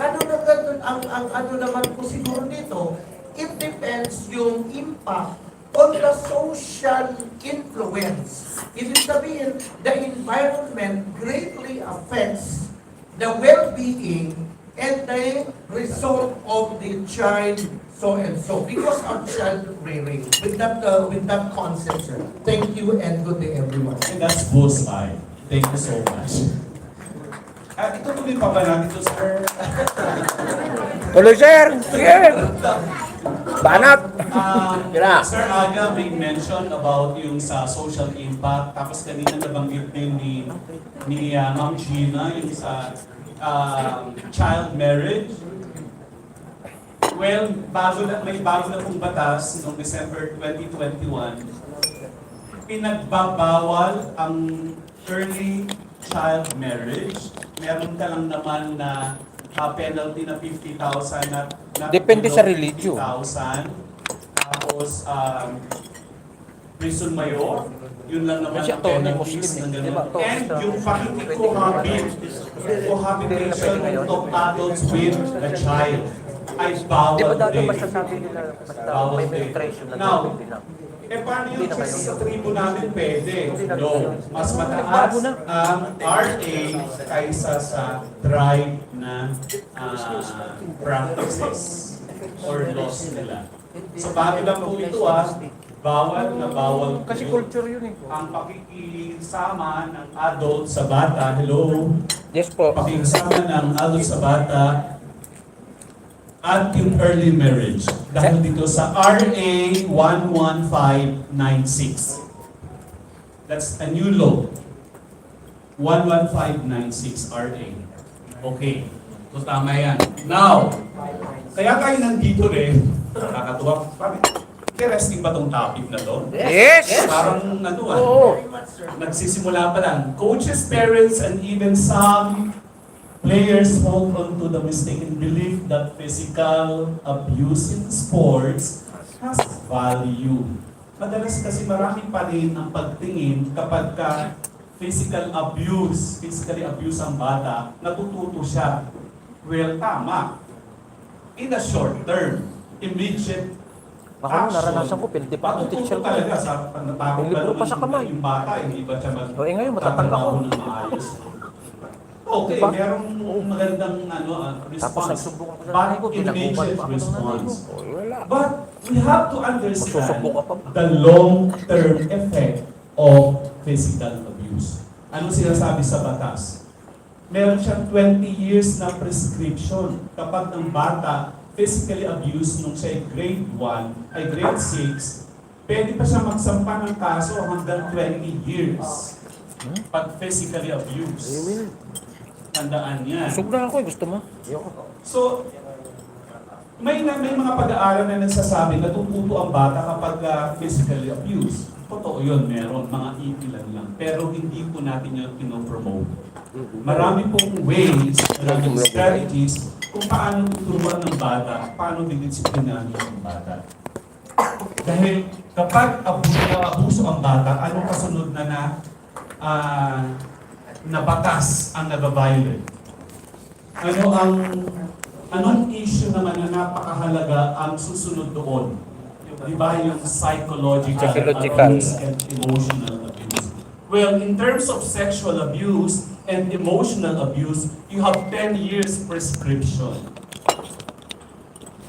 ano naman po siguro dito, it depends yung impact on the social influence. Ibig sabihin, the environment greatly affects the well-being and the result of the child so and so because of child rearing. With that concept, sir. Thank you and good day, everyone. And that's bullseye. Thank you so much. At itutuloy pa ba natin ito, sir? Tuloy, sir! Sige! Banat! Sir Aga may mention about yung sa social impact. Tapos kanina nabanggit din ni Ma'am Gina yung sa child marriage. Well, may bago na pong batas noong December 2021. Pinagbabawal ang early child marriage. Meron ka lang naman na penalty na 50,000 na Depende sa religion. 50,000. Tapos prison mayor. Yun lang naman Kasi ang attorney penalties Muslim na eh. gano'n. Diba, attorney And sa- yung cohabitation of adults with a child ay bawal Di ba dati din. basta sabi nila, basta Bawal may din. penetration na Now, pwede na. paano Hindi yung naman kasi yun. sa tribo namin pwede? na No. yun. Mas mataas Bago na. ang RA kaysa sa tribe na practices or laws nila. So bago lang po ito bawal na bawal po Kasi yun. culture yun eh. Ang pakikisama ng adult sa bata, hello? Yes po. Pakikisama ng adult sa bata at yung early marriage. Dahil dito sa RA 11596. That's a new law. 11596 RA. Okay. So tama yan. Now, kaya kayo nandito rin, nakakatuwa. Interesting ba tong topic na to? Yes! Parang ano Oo. nagsisimula pa lang. Coaches, parents, and even some players hold on to the mistaken belief that physical abuse in sports has value. Madalas kasi marami pa rin ang pagtingin kapag ka physically abuse ang bata, natututo siya. Well, tama. In the short term, immediate Baka mo naranasan ko, piniti pa ang teacher ko. talaga sa pagnatakot May libro pa sa kamay. yung bata, hindi ba siya mag- O, eh, ngayon, matatag ako. tatrabaho ng maayos. Okay, Diba? merong magandang Tapos response. nagsubok ako sa But nanay ko, tinagupan immediate pa ako ng nanay response. ko. Wala. But we have to understand Magsusubok ka pa. the long-term effect of physical abuse. Ano sinasabi sa batas? Meron siyang 20 years na prescription kapag ang bata physically abused nung siya ay grade 1, ay grade 6, pwede pa siya magsampa ng kaso hanggang 20 years pag physically abused. Tandaan yan. Busog na ako eh, gusto mo? So, may mga pag-aaral na nagsasabi na tututo ang bata kapag physically abused. Totoo yun, meron, mga ilan lang. Pero hindi po natin yun pinopromote. Marami pong ways, maraming strategies kung paano tuturuan ng bata, paano didisiplinahin ang bata. Dahil kapag abuso ang bata, anong kasunod na batas ang nag-violate? anong issue naman na napakahalaga ang susunod doon? Di ba yung psychological abuse and emotional abuse? Well, in terms of sexual abuse and emotional abuse, you have 10 years prescription.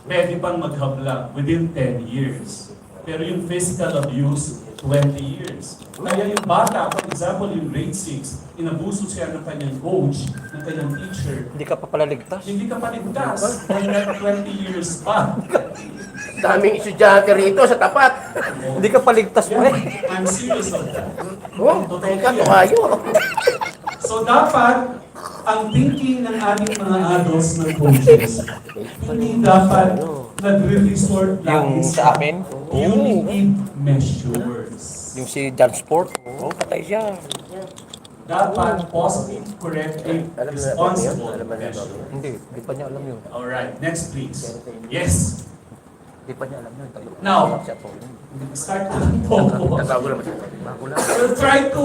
Pwede pang maghabla within 10 years. Pero yung physical abuse, 20 years. Kaya yung bata, for example, yung grade 6, inabuso siya ng kanyang coach, ng kanyang teacher, Hindi ka pa pala ligtas. hindi ka pa ligtas. Hanggang 20 years pa. Daming estudyante rito sa tapat. Hindi ka pa ligtas pa eh. I'm serious of that. Oh, teka, tukayo. So dapat, ang thinking ng ating mga adults na coaches, hindi dapat nagre-resort Yung lagi sa amin? punitive measures. Yung si John Sport, oh, patay siya. Dapat positive, corrective, responsible measures. Hindi pa niya alam yun. Alright, next please. Yes. Hindi pa niya alam yun. Now, Siya po. start na po. Bago lang siya. Bago lang. We'll try to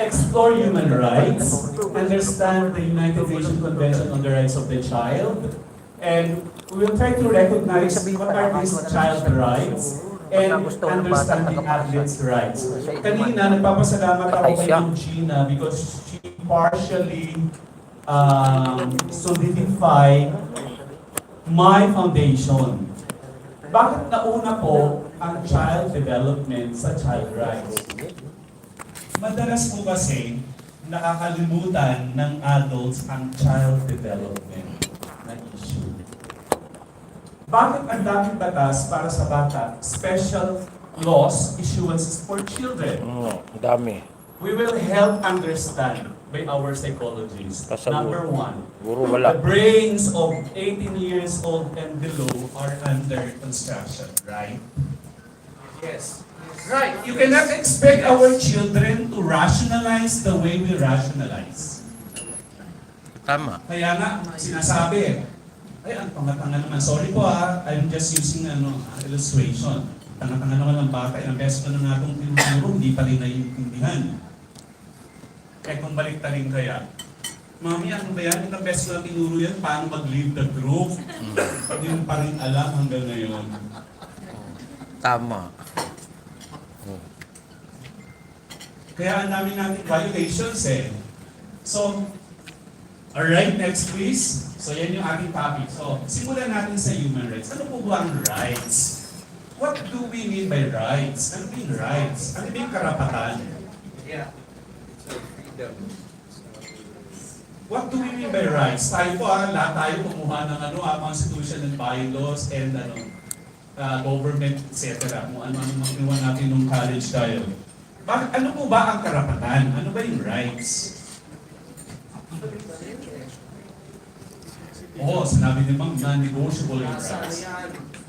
explore human rights, understand the United Nations Convention on the Rights of the Child, and we will try to recognize what are these child rights and understand the athlete's rights. Kanina, nagpapasalamat ako kay Ma'am Gina because she partially solidified my foundation. Bakit nauna po ang child development sa child rights? Madalas po kasi nakakalimutan ng adults ang child development na issue. Bakit ang daming batas para sa bata? Special laws, issuances for children. Ang dami. We will help understand by our psychologists. Kasabot. Number one, Puro wala. the brains of 18 years old and below are under construction, right? Yes. Right. You cannot expect our children to rationalize the way we rationalize. Tama. Kaya nga, sinasabi, ay, ang tanga-tanga naman. Sorry po I'm just using illustration. Tanga-tanga naman ng bata. Ilang beses ko na nga itong tinuturo, hindi pa rin naiintindihan. Eh kung baliktarin kaya, Mami, ano ba yan? Ilang beses ko na tinuro yan, paano mag-leave the group? Hindi mo pa rin alam hanggang ngayon. Tama. Kaya ang dami natin violations eh. So, alright, next please. So yan yung ating topic. So, simulan natin sa human rights. Ano po ba ang rights? What do we mean by rights? Ano ba yung rights? Ano ba yung karapatan? What do we mean by rights? Tayo po lahat tayo kumuha ng constitution and bylaws and government, etc. Kung ano-ano magniwan natin nung college tayo. Bakit, ano po ba ang karapatan? Ano ba yung rights? Oo, sinabi ni Ma'am, non-negotiable yung rights.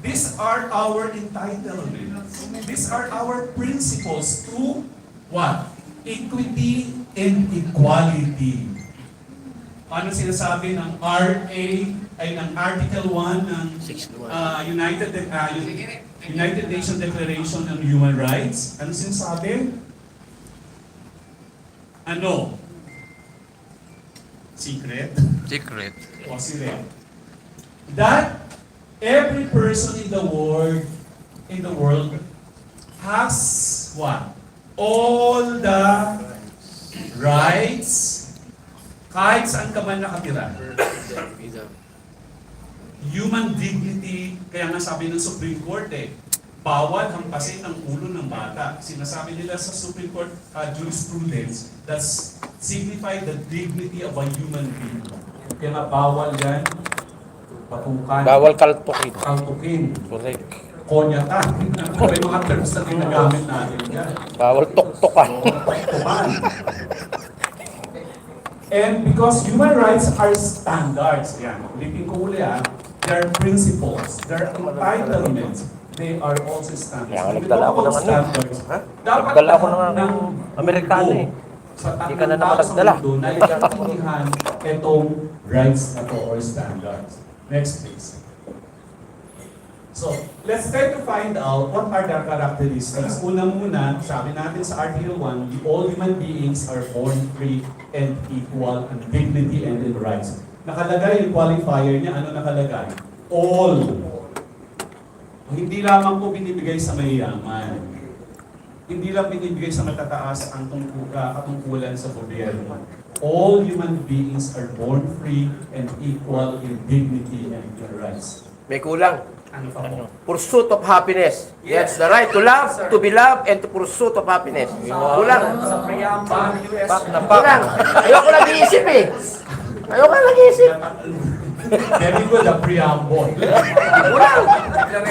These are our entitlements. These are our principles to what? Equity and equality. Ano sinasabi ng RA, ay ng Article 1 ng United Nations Declaration on Human Rights? Ano sinasabi? Ano? Secret? Secret. O sila. That every person in the world has what? All the rights kahit saan ka man nakatira. Human dignity, kaya nga sabi ng Supreme Court bawal hampasin ang ulo ng bata. Sinasabi nila sa Supreme Court jurisprudence, that's signify the dignity of a human being. Kaya nga bawal yan, patukan, Bawal kaltukin. kaltukin, Correct. konyatan. May mga terms na ginagamit natin yan. Bawal tuktukan. Tuman. And because human rights are standards, yan, ulitin ko uli they are principles, they are entitlements, they are also standards. Kaya nga When we nagdala talk ako about ng standards, Ha? dapat Nagdala ako lahat ng Amerikano mundo, eh. sa Hindi ka na tatlong naman tao sa nagdala. mundo na ikakatihan itong rights na to or standards. Next please. So, let's try to find out what are the characteristics. Una-muna, sabi natin sa Article 1, all human beings are born free and equal in dignity and in rights. nakalagay yung qualifier niya, ano nakalagay? All. Hindi lamang po binibigay sa mayayaman. Hindi lang binibigay sa matataas ang katungkulan sa gobyerno. All human beings are born free and equal in dignity and in rights. May kulang. Ano pa po? Pursuit of happiness. That's the right to love, to be loved, and to pursuit of happiness. Kulang. Sa preamble ng US. Kulang. Ayoko nag-iisip eh. Ayoko nag-iisip. Very good, the preamble. Kulang.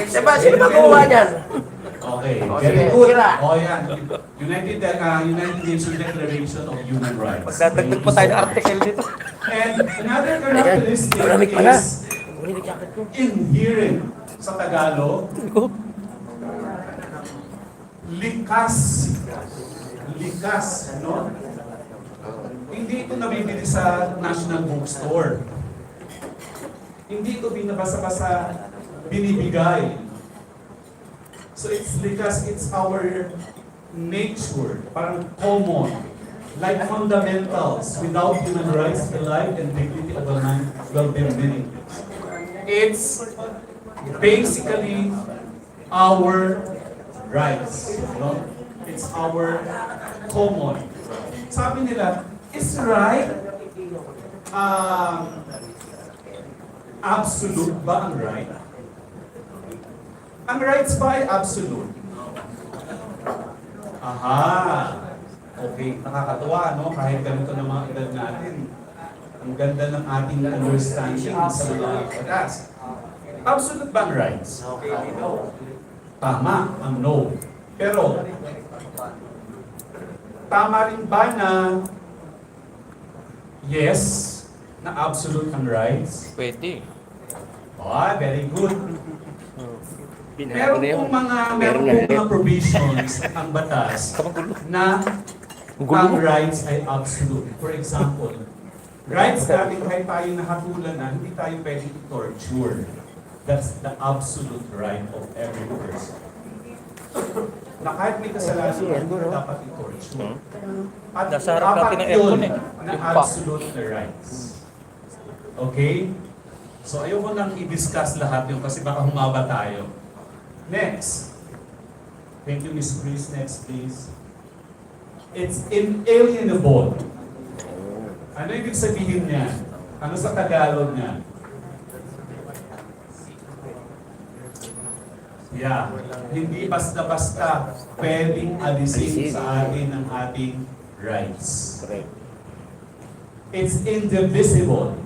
Diba, sino ba gumawa niyan? Okay, O, very sige, good. sira. O yan, United Nations Declaration of Human Rights. Magdadagdag pa tayo ng article dito. And another characteristic maraming pala. is inherent sa Tagalog, likas. Likas, no? Hindi ito nabibili sa National Bookstore. Hindi ito binabasa-basa, binibigay. So it's likas, it's our nature, parang common, like fundamentals. Without human rights, the life and dignity of a man will be meaningless. It's basically our rights. No? It's our common. Sabi nila, is right absolute ba ang right? Ang rights ba ay absolute? Aha! Okay, nakakatuwa, no? Kahit ganito ng mga edad natin. Ang ganda ng ating understanding sa mga batas. Absolute ba ang rights? Tama, ang no. Pero, tama rin ba na yes, na absolute ang rights? Pwede. Ah, very good. Binago Meron na yun. pong mga provisions ang batas na ang rights ay absolute. For example, rights natin kahit tayo nakatulan na, hindi tayo pwedeng torture. That's the absolute right of every person. Na kahit may kasalanan, hindi dapat i-torture. At Nasa harap natin ng aircon eh. na Yung pa. absolute rights. Okay? So ayoko nang i-discuss lahat yun kasi baka humaba tayo. Next. Thank you, Ms. Chris. Next, please. It's inalienable. Ano ibig sabihin niya? Ano sa Tagalog niya? Yeah. Hindi basta-basta pwedeng alisin sa atin ang ating rights. Correct. It's indivisible.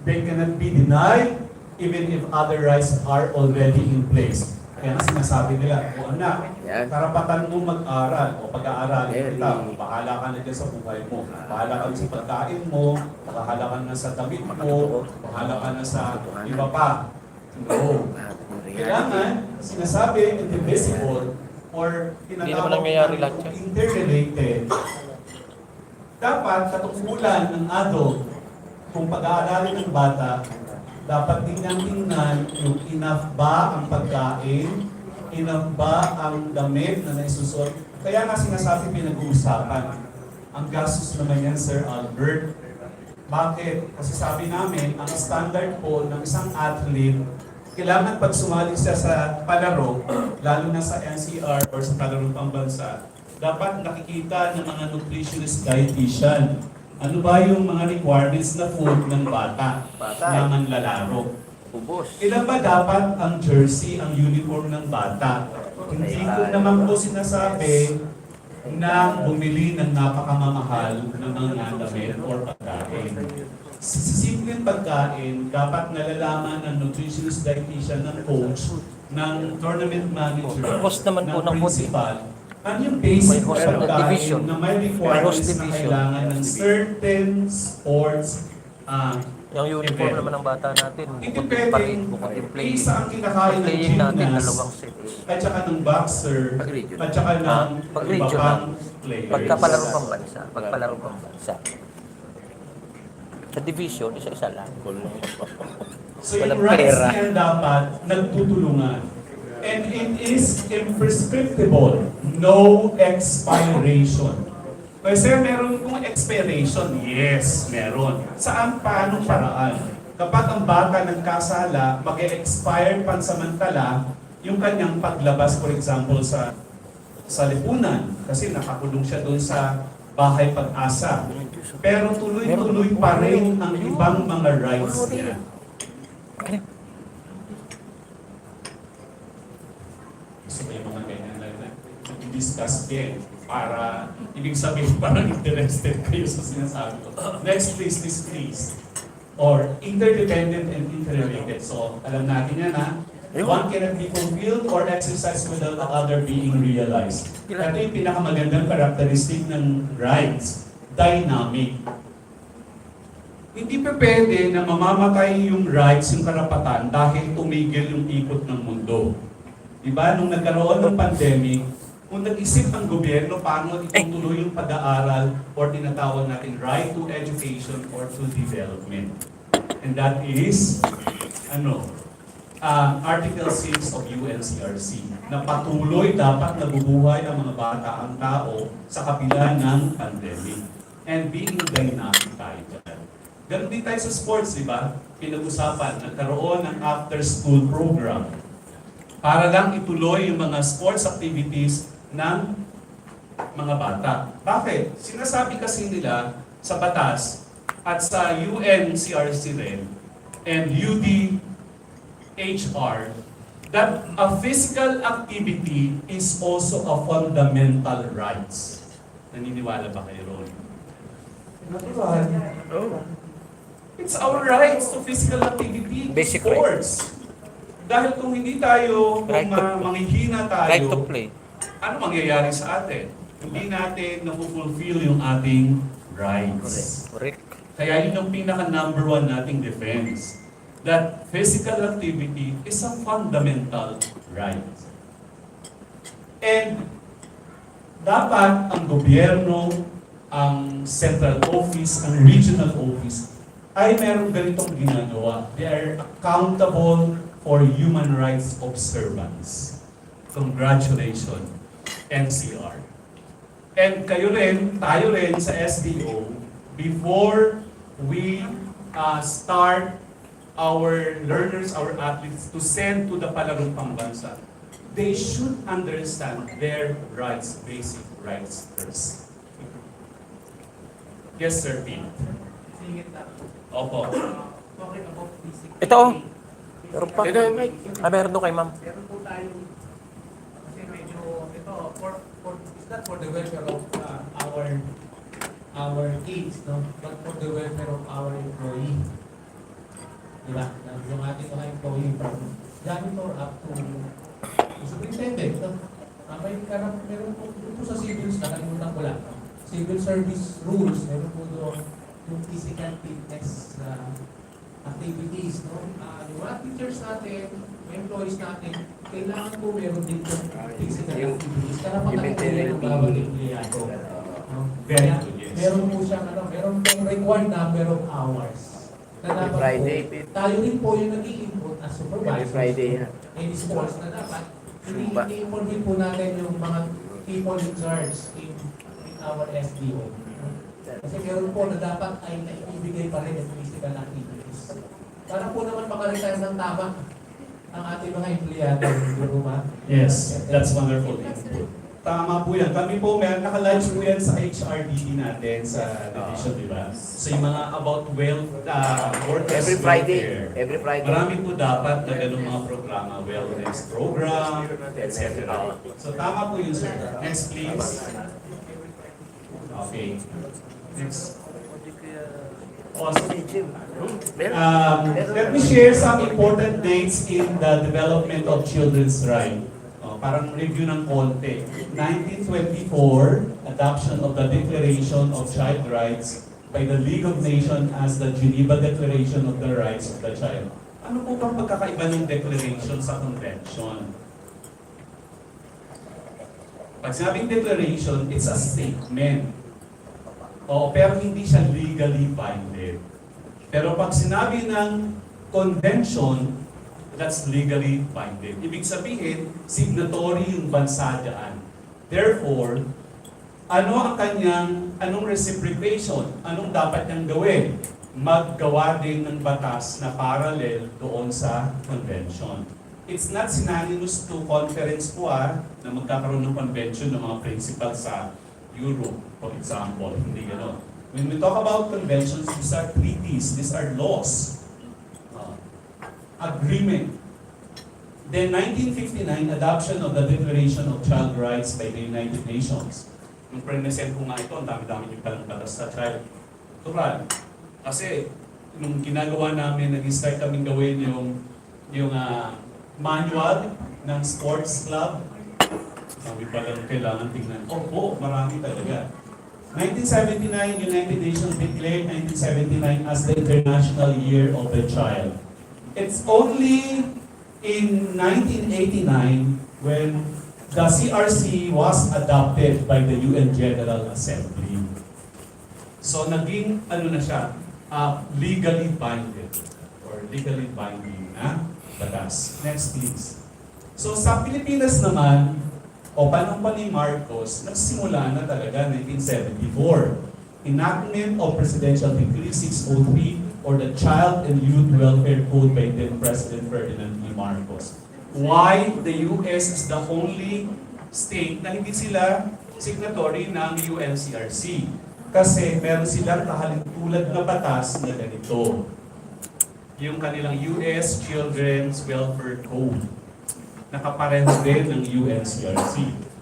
They cannot be denied even if other rights are already in place. Kaya nga sinasabi nila, o anak, Yan. karapatan mo mag-aral o pag-aaralin Very. kita. Bahala ka na dyan sa buhay mo. Bahala ka na sa pagkain mo, bahala ka na sa damit mo, bahala ka na sa iba pa. No. Kailangan, sinasabi, indivisible or Hindi naman nangyayari lahat yan. interrelated. Dapat katungkulan ng adult kung pag-aaralin ng bata, dapat tingnan yung enough ba ang pagkain, enough ba ang damit na naisusot. Kaya nga sinasabi pinag-uusapan. Ang gastos naman yan, Sir Albert. Bakit? Kasi sabi namin, ang standard po ng isang athlete, kailangan pag sumali siya sa palaro, lalo na sa NCR or sa palarong pambansa, dapat nakikita ng mga nutritionist dietitian. Ano ba yung mga requirements na food ng bata na manlalaro? Ubos. Ilan ba dapat ang jersey, ang uniform ng bata? Hindi ko naman po sinasabi na bumili ng napakamamahal na mga damit or pagkain. Sa simpleng pagkain, dapat nalalaman ng nutritionist dietitian, ng coach, ng tournament manager, Host naman po ng ng food, eh. principal, ano yung basic May host ng pagkain division. na may May requirements host na division. kailangan ng certain sports Yung uniform event. naman ng bata natin, Hindi bukod yung parin, pwedeng bukod yung playing. isa ang kinakain ng Playing natin, gymnast dalawang set. at saka ng boxer Pag region. at saka ng Pag iba region pang players. Pagkapalaro pang bansa, pagpalaro pang bansa. Sa division, isa-isa lang. So yung Walang rights pera. niyan dapat nagtutulungan. And it is imprescriptible, no expiration. Kasi meron kung expiration, yes, meron. Saan, paano paraan? Kapag ang bata nagkasala, mag-expire pansamantala yung kanyang paglabas, for example, sa lipunan. Kasi nakakulong siya doon sa bahay pag-asa. Pero tuloy-tuloy pa rin ang ibang mga rights niya. Gusto ko yung mga ganyan na i-discuss din para ibig sabihin parang interested kayo sa sinasabi ko. Next please. Or interdependent and interrelated. So, alam natin yan ha. One cannot be fulfilled or exercised without the other being realized. Ito yung pinakamagandang characteristic ng rights. Dynamic. Hindi pa pwede na mamamatay yung rights, yung karapatan dahil tumigil yung ikot ng mundo. Diba? Nung nagkaroon ng pandemic, kung nag-isip ang gobyerno paano itutuloy yung pag-aaral or tinatawag natin right to education or to development. And that is, Article 6 of UNCRC, na patuloy dapat nabubuhay ang mga bata, ang tao sa kabila ng pandemic. And being dynamic tayo dyan. Ganun din tayo sa sports, di ba? Pinag-usapan, nagkaroon ng after-school program para lang ituloy yung mga sports activities ng mga bata. Bakit? Sinasabi kasi nila sa batas at sa UNCRC rin and UDHR that a physical activity is also a fundamental rights. Naniniwala ba kayo ron? Natural. It's our rights to physical activity, Basic sports. Dahil kung hindi tayo, Right kung to- manghihina tayo, Right to play. ano mangyayari sa atin? Hindi natin napufulfill yung ating rights. Correct. Kaya yun yung pinaka-number one nating defense. That physical activity is a fundamental right. And dapat ang gobyerno, ang central office, ang regional office, ay meron ganitong ginagawa. They are accountable for human rights observance. Congratulations, NCR. And kayo rin, tayo rin sa SDO, before we start our learners, our athletes to send to the palarong pambansa, they should understand their rights, basic rights first. Yes, Sir Pete. Opo. Ito oh. Meron pa. Meron doon kay ma'am. Meron po tayong, kasi medyo, ito, it's not for the welfare of our kids, no? But for the welfare of our employee. Diba? Yung ating mga employee from janitor up to superintendent, no? Meron po sa civils, nakalimutan ko lang. Civil service rules, meron po doon yung physical fitness activities, no? Yung mga teachers natin, employees natin, kailangan po meron din yung physical activities. Karapatan po yan ang bawat empleyado. No? Very Kaya, good, yes. meron po siyang, meron pong required number of hours. Na dapat Friday, po, tayo rin po yung nag-i-input as supervisors. Friday yan. Any sports na dapat, Zumba. i-involve din po natin yung mga people in charge in our SDO. Kasi meron po na dapat ay naibigay pa rin yung physical activities. Para po naman makaretire ng tama ang ating mga empleyado. Hindi po ba? Yes, that's wonderful input. Tama po yan. Kami po, naka-lunch po yan sa HRDD natin sa division, di ba? So yung mga about workers Every Friday. welfare. Every Friday. Marami po dapat na ganung mga programa, wellness program, etc. So tama po yun, sir. Next, please. Okay. Next. Awesome. Let me share some important dates in the development of children's rights. Parang review ng konti. 1924, adoption of the Declaration of Child Rights by the League of Nations as the Geneva Declaration of the Rights of the Child. Ano po bang pagkakaiba ng declaration sa convention? Pag sinabing declaration, it's a statement. Pero hindi siya legally binding. Pero pag sinabi ng convention, that's legally binding. Ibig sabihin, signatory yung bansa dyan. Therefore, anong reciprocation? Anong dapat niyang gawin? Maggawa din ng batas na parallel doon sa convention. It's not synonymous to conference po na magkakaroon ng convention ng mga principal sa Europe, for example. Hindi gano'n. When we talk about conventions, these are treaties, these are laws. Agreement. Then 1959, adoption of the Declaration of Child Rights by the United Nations. Nung pre-present ko nga ito, ang dami-dami yung palang batas sa child. Tural. Kasi, nung ginagawa namin, nag-start kaming gawin yung manual ng sports club. Sabi pa lang kailangan tingnan. Opo, marami talaga. 1979, United Nations declared 1979 as the International Year of the Child. It's only in 1989 when the CRC was adopted by the UN General Assembly. So naging na siya, legally binding or legally binding na batas. Next please. So sa Pilipinas naman, o panahon pa ni Marcos, nagsimula na talaga 1974. Enactment of Presidential Decree 603 or the Child and Youth Welfare Code by then President Ferdinand E. Marcos. Why the US is the only state na hindi sila signatory ng UNCRC? Kasi meron silang kahalintulad na batas na ganito. Yung kanilang US Children's Welfare Code. Nakapareho din ng UNCRC.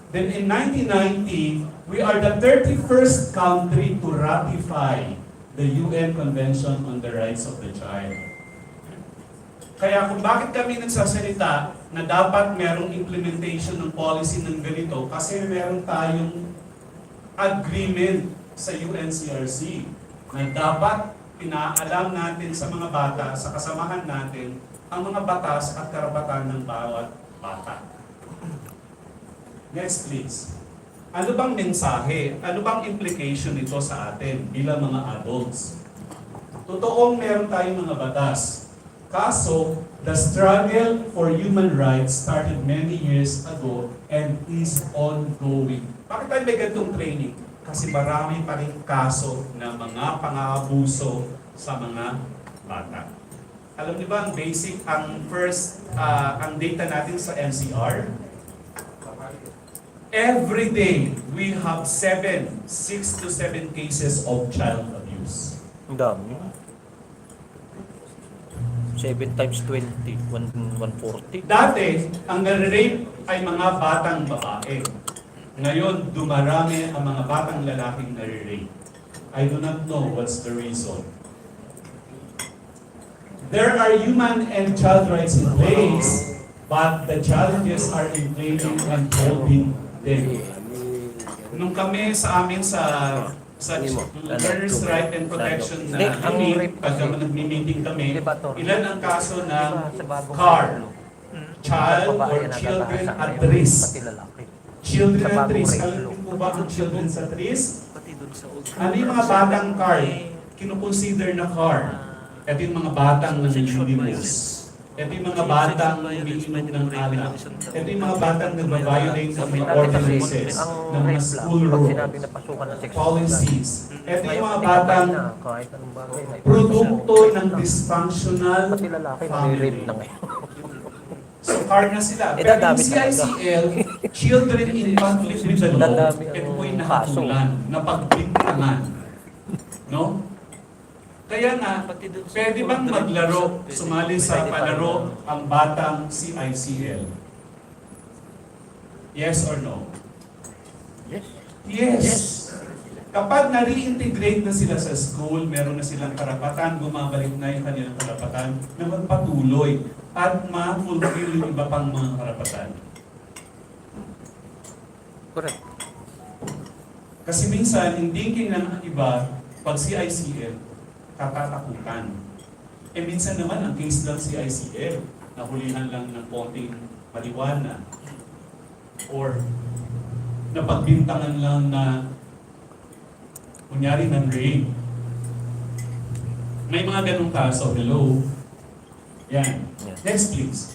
Then in 1990, we are the 31st country to ratify the UN Convention on the Rights of the Child. Kaya kung bakit kami nagsasalita na dapat merong implementation ng policy ng ganito, kasi meron tayong agreement sa UNCRC na dapat pinaalam natin sa mga bata, sa kasamahan natin, ang mga batas at karapatan ng bawat bata. Next please. Ano bang mensahe? Ano bang implication nito sa atin bilang mga adults? Totoong meron tayong mga batas. Kaso, the struggle for human rights started many years ago and is ongoing. Bakit tayo may ganitong training? Kasi marami pa rin kaso ng mga pang-aabuso sa mga bata. Alam niyo ba ang basic, ang data natin sa NCR? Every day, we have 6 to 7 cases of child abuse. Ang dami. 7 times 20, 140. Dati, ang nare-rape ay mga batang babae. Ngayon, dumarami ang mga batang lalaking nare-rape. I do not know what's the reason. There are human and child rights in place, but the challenges are in training and holding them. Nung kami sa amin sa Learners' Right and Protection na unit, pagka nagmi-meeting kami, ilan ang kaso ng CAR, Child or Children at Risk. Children at Risk. Alam mo ba ang children at risk? Ano yung mga batang CAR? Kinukonsider na CAR. Ito yung mga batang nanilimus. Ito yung mga batang umiinom ng alak. Ito yung mga batang nagbabiolate ng mga ordinances, ng mga school rules, policies. Ito yung mga batang produkto ng dysfunctional family. So, CAR na sila. Pero yung CICL, Children in Conflict with the Law, ito po yung nakatulan, napagbintangan. No? Kaya nga, pwede bang maglaro, sumali sa palaro ang batang CICL? Yes or no? Yes. Yes. Kapag na-reintegrate na sila sa school, meron na silang karapatan, bumabalik na yung kanilang karapatan na magpatuloy at ma-fulfill yung iba pang mga karapatan. Correct. Kasi minsan, yung thinking ng iba, pag CICL, katatakutan. Minsan naman, ang case lang CICL, nahulihan lang ng konting marijuana or napagbintangan lang na kunyari ng rape. May mga ganong kaso. Hello? Yan. Next please.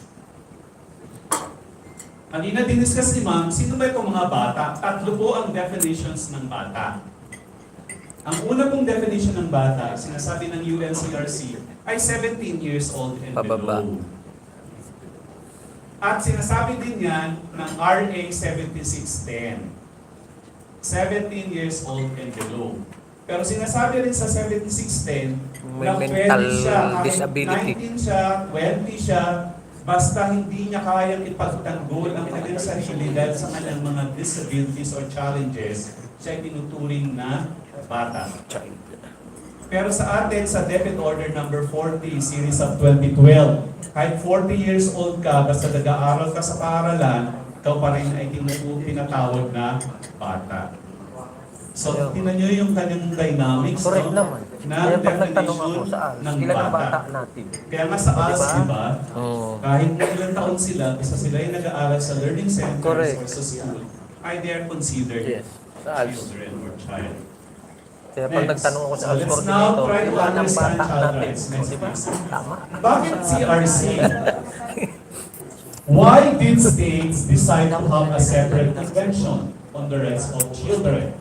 Kanina diniscuss ni ma'am, sino ba itong mga bata? Tatlo po ang definitions ng bata. Ang una pong definition ng bata, sinasabi ng UNCRC, ay 17 years old and Pababa. below. At sinasabi din yan ng RA 7610. 17 years old and below. Pero sinasabi rin sa 7610 May na mental pwede siya, kahit disability. 19 siya, 20 siya, basta hindi niya kayang ipagtanggol ang kanyang sarili dahil sa kanyang mga disabilities or challenges, siya ay tinuturing na bata. Pero sa atin, sa Depit Order number 40, series of 2012, kahit 40 years old ka, basta nag-aaral ka sa paaralan, ikaw pa rin ay tinatawag na bata. So, tinan nyo yung kanyang dynamics, Correct no? naman. Na Kaya pag nagtanong ako definition sa ALS, ng ilan ang bata. bata natin? Kaya nga sa ALS, Diba? di ba? Oo. Kahit na ilang taon sila, basta sila ay nag-aaral sa learning centers Correct. or sa school, ay they are considered Yes. Sa ALS. children or child. Kaya pag Next. nagtanong ako sa So, ALS let's coordinator, now try to ilan ang understand bata child natin? rights. Next, Di ba? please. Tama. Bakit CRC? Why did states decide to have a separate convention on the rights of children?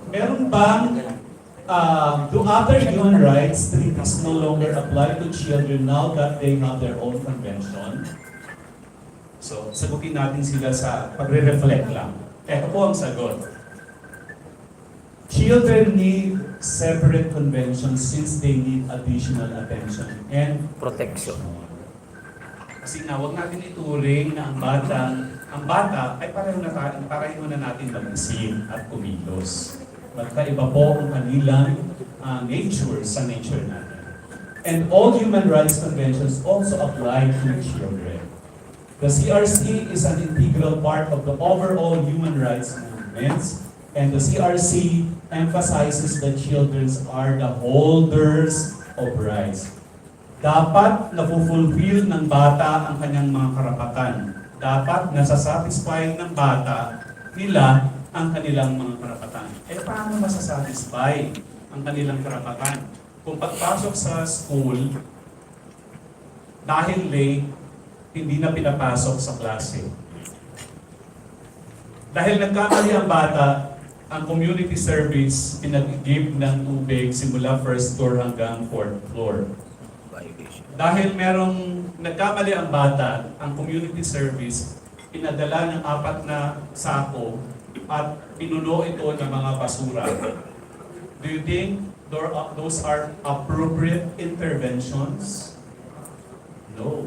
Meron bang, do other human rights treaties no longer apply to children now that they have their own convention? So, sagutin natin sila sa pagre-reflect lang. Ito po ang sagot. Children need separate conventions since they need additional attention and Protection. kasi nga, huwag natin ituring na ang bata ay pareho na natin mag-isip at kumilos. Magkaiba po ang kanilang nature sa nature natin. And all human rights conventions also apply to children. The CRC is an integral part of the overall human rights movements, and the CRC emphasizes that children are the holders of rights. Dapat napufulfill ng bata ang kanyang mga karapatan. Dapat nasasatisfy ng bata nila ang kanilang mga karapatan. Eh paano masasatisfy ang kanilang karapatan? Kung pagpasok sa school, dahil late, hindi na pinapasok sa klase. Dahil nagkamali ang bata, ang community service pinag-give ng tubig simula first floor hanggang fourth floor. Dahil merong nagkamali ang bata, ang community service pinadala ng 4 na sako at pinuno ito ng mga basura. Do you think those are appropriate interventions? No.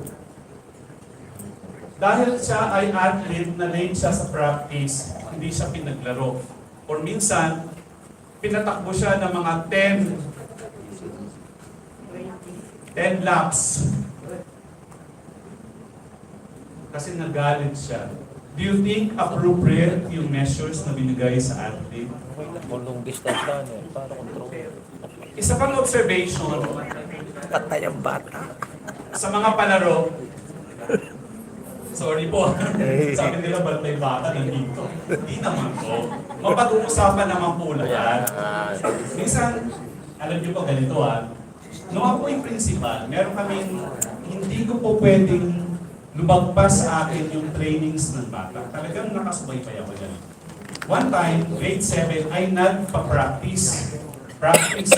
Dahil siya ay athlete na late siya sa practice, hindi siya pinaglaro. Or minsan, pinatakbo siya ng mga 10 laps. Kasi nagalit siya. Do you think appropriate yung measures na binigay sa athlete? Long distance lang eh. Para control. Isa pang observation Patay ang bata. sa mga palaro. Sorry po. Sabi nila ba't may bata nandito? Hindi naman po. Mapag-uusapan naman po lahat. Minsan, alam niyo po ganito nung ako yung principal, meron kaming, hindi ko po pwedeng lumagpas sa akin yung trainings ng bata. Talagang nakasubaybay ako dyan. One time, grade 7, ay nagpa-practice. Practice.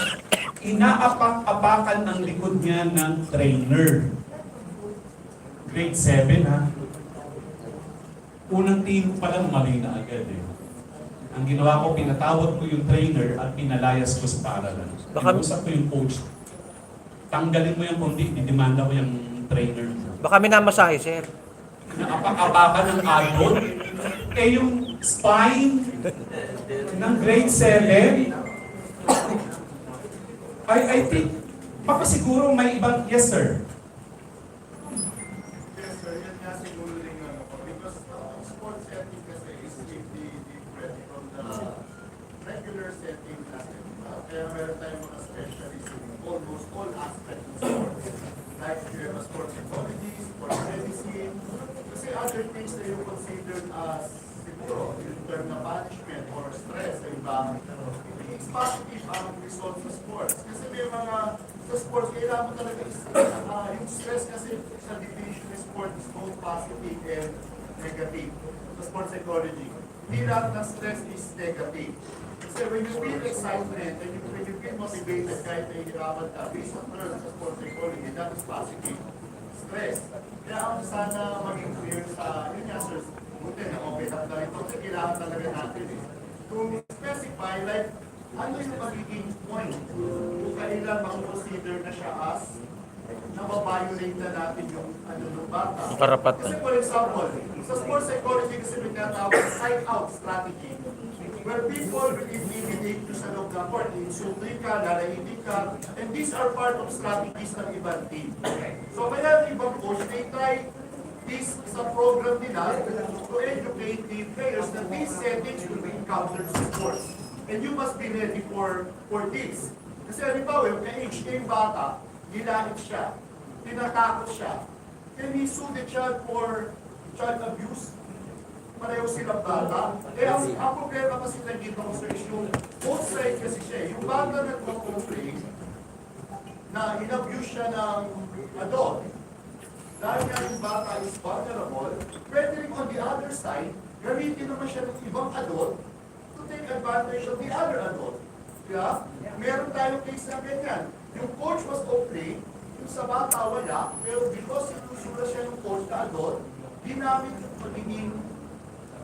Inaapak-apakan ang likod niya ng trainer. Grade 7 Unang team pa lang mali na agad eh. Ang ginawa ko, pinatawag ko yung trainer at pinalayas ko sa paaralan. Pinusap ko yung coach. Tanggalin mo yung kundi, didemanda ko yung trainer mo. Baka minamasahe, sir. Naapak-apakan ng adult. Eh yung spine ng grade 7, I think, baka siguro may ibang, yes sir. Yes, sir. Yan nga siguro rin because sports setting kasi is really different from the regular setting natin. Kaya meron tayong mga specialists in almost all aspects of sports. Like you have a sports psychology, sports medicine, kasi other things that you consider as siguro in terms of punishment or stress sa iba. It's positive ang result sa sports. Kasi may mga sa sports, kailangan mo talaga yung stress kasi sa division sport is both positive and negative. Sa sports psychology, hindi lahat ng stress is negative. Kasi when you feel excitement, and when you feel motivated, kahit nahihirapan ka, based on learn sa sports psychology, that is positive stress. Kaya ang sana maging clear sa yun nga, sir, buti na open up na ito, kasi kailangan talaga natin eh. To specify, like, ano yung magiging point kung kailan makukonsider na siya as nababiolate na natin yung ano ng bata. Karapatan. Kasi for example, sa sports psychology kasi may tinatawag side-out strategy where people will intimidate you sa loob ng court, insulting ka, lalahitin ka, and these are part of strategies ng ibang team. So kaya yung ibang coach, they try this sa program nila to educate the players that these settings will be encountered sa sports. And you must be ready for this. Kasi halimbawa, yung ka-age na yung bata, gilahit siya, tinatakot siya, then he sued the child for child abuse. Pareho silang bata. Eh, ang problema kasi nandito ko sir is yung both sides kasi siya. Yung bata na nagpo-complain na in-abuse siya ng adult. Dahil nga yung bata is vulnerable, pwede rin on the other side, gamitin naman siya ng ibang adult to take advantage of the other adult. Kaya, meron tayong case na ganyan. Yung coach was okay, yung sa bata wala, pero because sinusura siya ng coach na adult, ginamit yung pagiging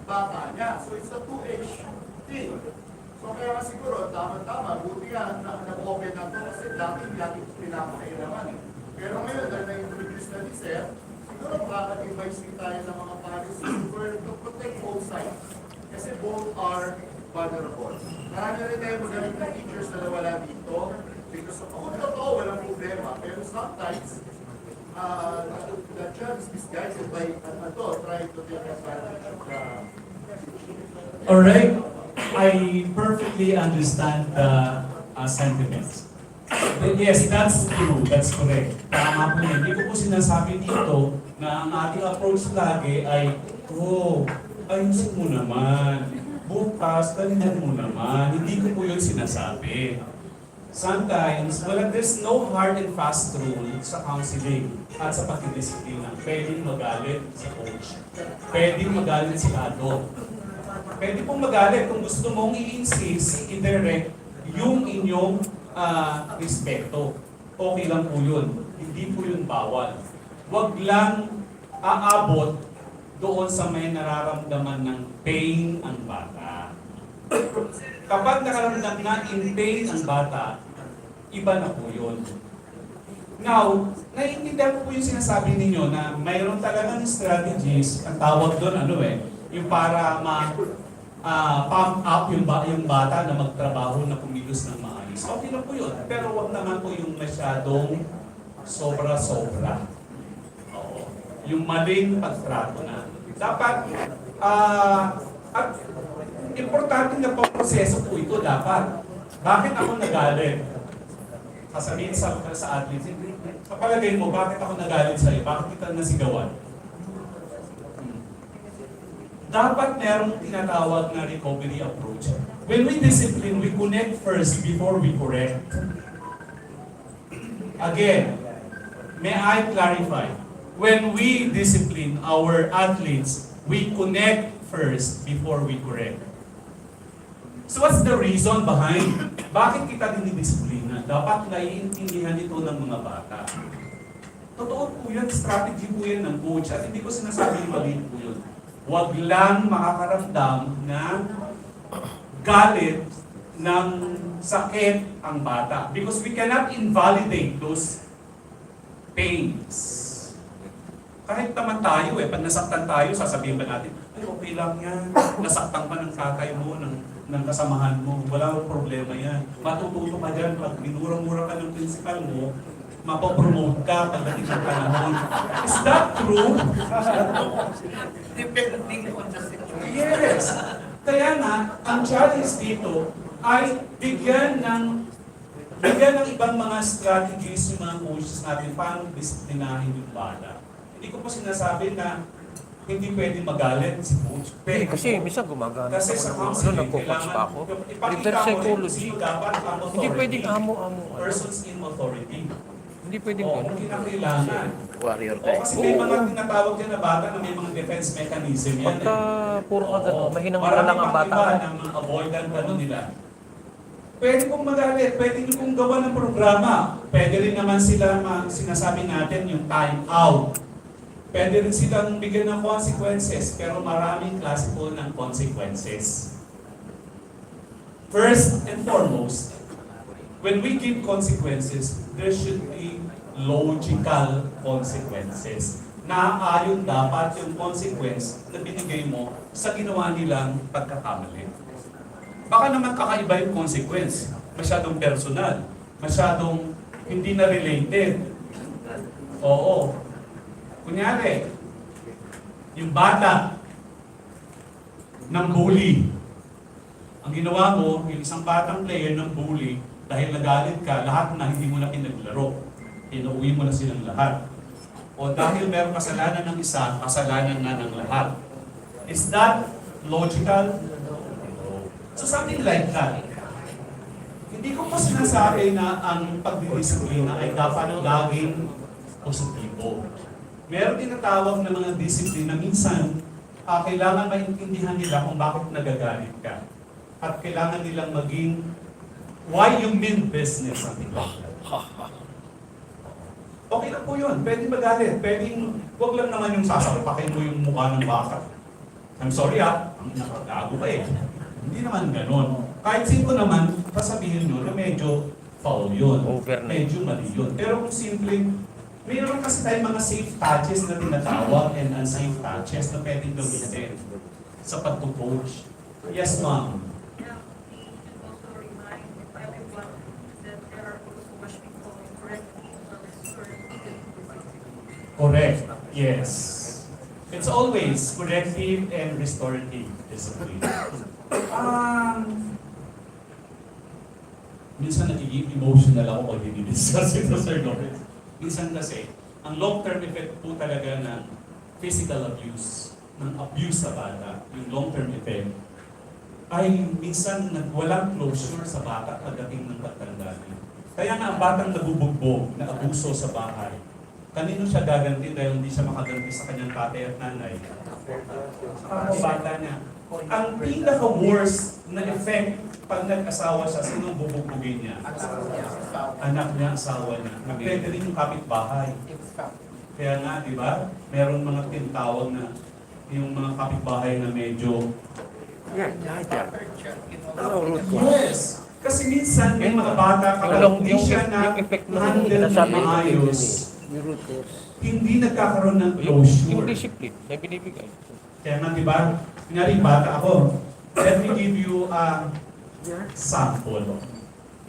bata niya. So it's a two-edged thing. So kaya nga siguro, tama-tama, buti nga na nag-open na to kasi lagi pinapakailaman eh. Pero ngayon, dahil na-introduce na ni Sir, siguro makaka-advise din tayo ng mga policies to protect both sides. Kasi both are vulnerable. Marami rin tayo magaling na teachers na nawala dito. Because kung totoo, walang problema. Pero sometimes, the child is misguided by an adult trying to take advantage of the... Alright, I perfectly understand the sentiments. But yes, that's true, that's correct. Tama po yun. Hindi ko po sinasabi dito na ang ating approach lagi ay, ayusin mo naman. Bukas, talihan mo naman. Hindi ko po yun sinasabi. Sometimes, there's no hard and fast rule sa counseling at sa pagdidisiplina. Pwedeng magalit sa coach. Pwedeng magalit si adult. Pwede pong magalit kung gusto mong i-insist, i-direct yung inyong respeto. Okay lang po yun. Hindi po yun bawal. Huwag lang aabot doon sa may nararamdaman ng pain ang bata. Kapag nakaramdam na in pain ang bata, iba na po yun. Now, naiintindihan ko po yung sinasabi ninyo na mayroon talagang strategies, ang tawag doon yung para pump up yung bata na magtrabaho na kumilos ng maayos. Okay lang po yun. Pero wag naman po yung masyadong sobra-sobra. Oo. Yung maling pagtrato na. Dapat, at importante na pong proseso po ito dapat. Bakit ako nagalit? Sasabihin sa athletes, sa palagay mo, bakit ako nagalit sa'yo? Bakit kita nasigawan? Dapat merong tinatawag na recovery approach. When we discipline, we connect first before we correct. Again, may I clarify? When we discipline our athletes, we connect first before we correct. So what's the reason behind? Bakit kita dinidisiplina? Dapat naiintindihan ito ng mga bata. Totoo po yan, strategy po yan ng coach. At hindi ko sinasabi mali po yun. Huwag lang makakaramdam na galit ng sakit ang bata. Because we cannot invalidate those pains. Kahit naman tayo pag nasaktan tayo, sasabihin ba natin, ay okay lang yan, nasaktan ka ng kakay mo, ng kasamahan mo, wala akong problema yan. Matututo ka dyan, pag minura-mura ka ng principal mo, mapopromote ka pagdating ng panahon. Is that true? Depending on the situation. Yes! Kaya nga, ang challenge dito ay bigyan ng ibang mga strategies yung mga coaches natin paano disiplinahin yung bata. Hindi ko po sinasabi na hindi pwede magalit si coach. Eh, kasi minsan gumagana Kasi sa counseling, nagko-coach pa ako. ipakita Reverse mo rin psychology. sino dapat ang Hindi authority. pwedeng amo-amo. Persons in authority. Hindi pwedeng Oo, kung kinakailangan. Warrior O tayo. kasi may mga tinatawag dyan na bata na may mga defense mechanism yan. Pagka puro ka Oo. mahinang Marami lang ang pang bata. iba ng mga avoidant ano nila. Pwede pong magalit, pwede nyo pong gawa ng programa. Pwede rin naman sila, sinasabi natin, yung time out. Pwede rin silang bigyan ng consequences, pero maraming klase po ng consequences. First and foremost, when we give consequences, there should be logical consequences. Naaayon dapat yung consequence na binigay mo sa ginawa nilang pagkakamali. Baka naman kakaiba yung consequence. Masyadong personal. Masyadong hindi na related. Oo. Kunyari, yung bata ng bully. Ang ginawa mo, yung isang batang player ng bully, dahil nagalit ka, lahat na hindi mo na pinaglaro. Inuwi mo na silang lahat. O dahil meron kasalanan ng isa, kasalanan na ng lahat. Is that logical? So something like that. Hindi ko pa sinasabi na ang pagdidisiplina ay dapat laging positibo. Meron tinatawag na mga disiplina minsan, kailangan maintindihan nila kung bakit nagagalit ka. At kailangan nilang maging why you mean business, something like that. Okay lang po yun. Pwede magalit. Pwedeng, huwag lang naman yung sasapakin mo yung mukha ng baka. I'm sorry ang nakagago ka eh. Hindi naman ganon. Kahit sino naman, pasabihin nyo na medyo foul yun. Overnight. Medyo mali yun. Pero kung simpleng, mayroon kasi tayong mga safe touches na tinatawag and unsafe touches na pwedeng gamitin sa pagpo-coach. Yes, ma'am. Now, we should also remind everyone that there are also what we call corrective or restorative discipline. Correct. Yes. It's always corrective and restorative discipline. Minsan nagiging emotional ako pag dinidiscuss ito, Sir Lawrence. Minsan kasi, ang long-term effect po talaga ng physical abuse, ng abuse sa bata, yung long-term effect, ay minsan walang closure sa bata pagdating ng pagtanda niya. Kaya nga ang batang nabubugbog, na abuso sa bahay, kanino siya gaganti dahil hindi siya makaganti sa kanyang tatay at nanay? Ang bata niya. Ang pinaka-worst na effect pag nag-asawa siya, sinong bubugbugin niya? Anak niya, asawa niya. Pwede rin yung kapitbahay. Kaya nga, di ba? Meron mga tinatawag na yung mga kapitbahay na medyo yes! Kasi minsan may mga bata kapag hindi siya na handle ng maayos, hindi nagkakaroon ng Yung closure. discipline na binibigay. Kaya nga, di ba? Kunyari, bata ako. Let me give you a sample.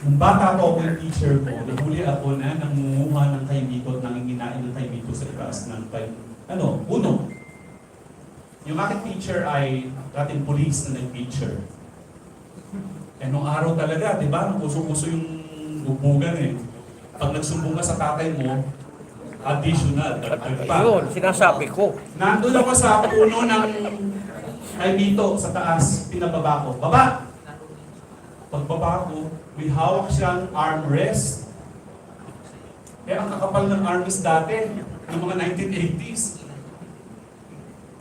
Nung bata ako, yung teacher ko, nahuli ako na nangunguha ng kaimikot, nanginginain ng kaimikot sa class ng uno. Yung aking teacher ay dating police na nag-teacher. Eh, nung araw talaga, di ba? Puso-puso yung bubugan eh. Pag nagsumbong ka sa tatay mo, additional, dagdag pa. Yun, sinasabi ko. Nandun ako sa puno ng kaimito sa taas, pinababa ko. Baba! Pagbaba ko, may hawak siyang armrest. Eh, ang kakapal ng armrest dati, ng mga 1980s.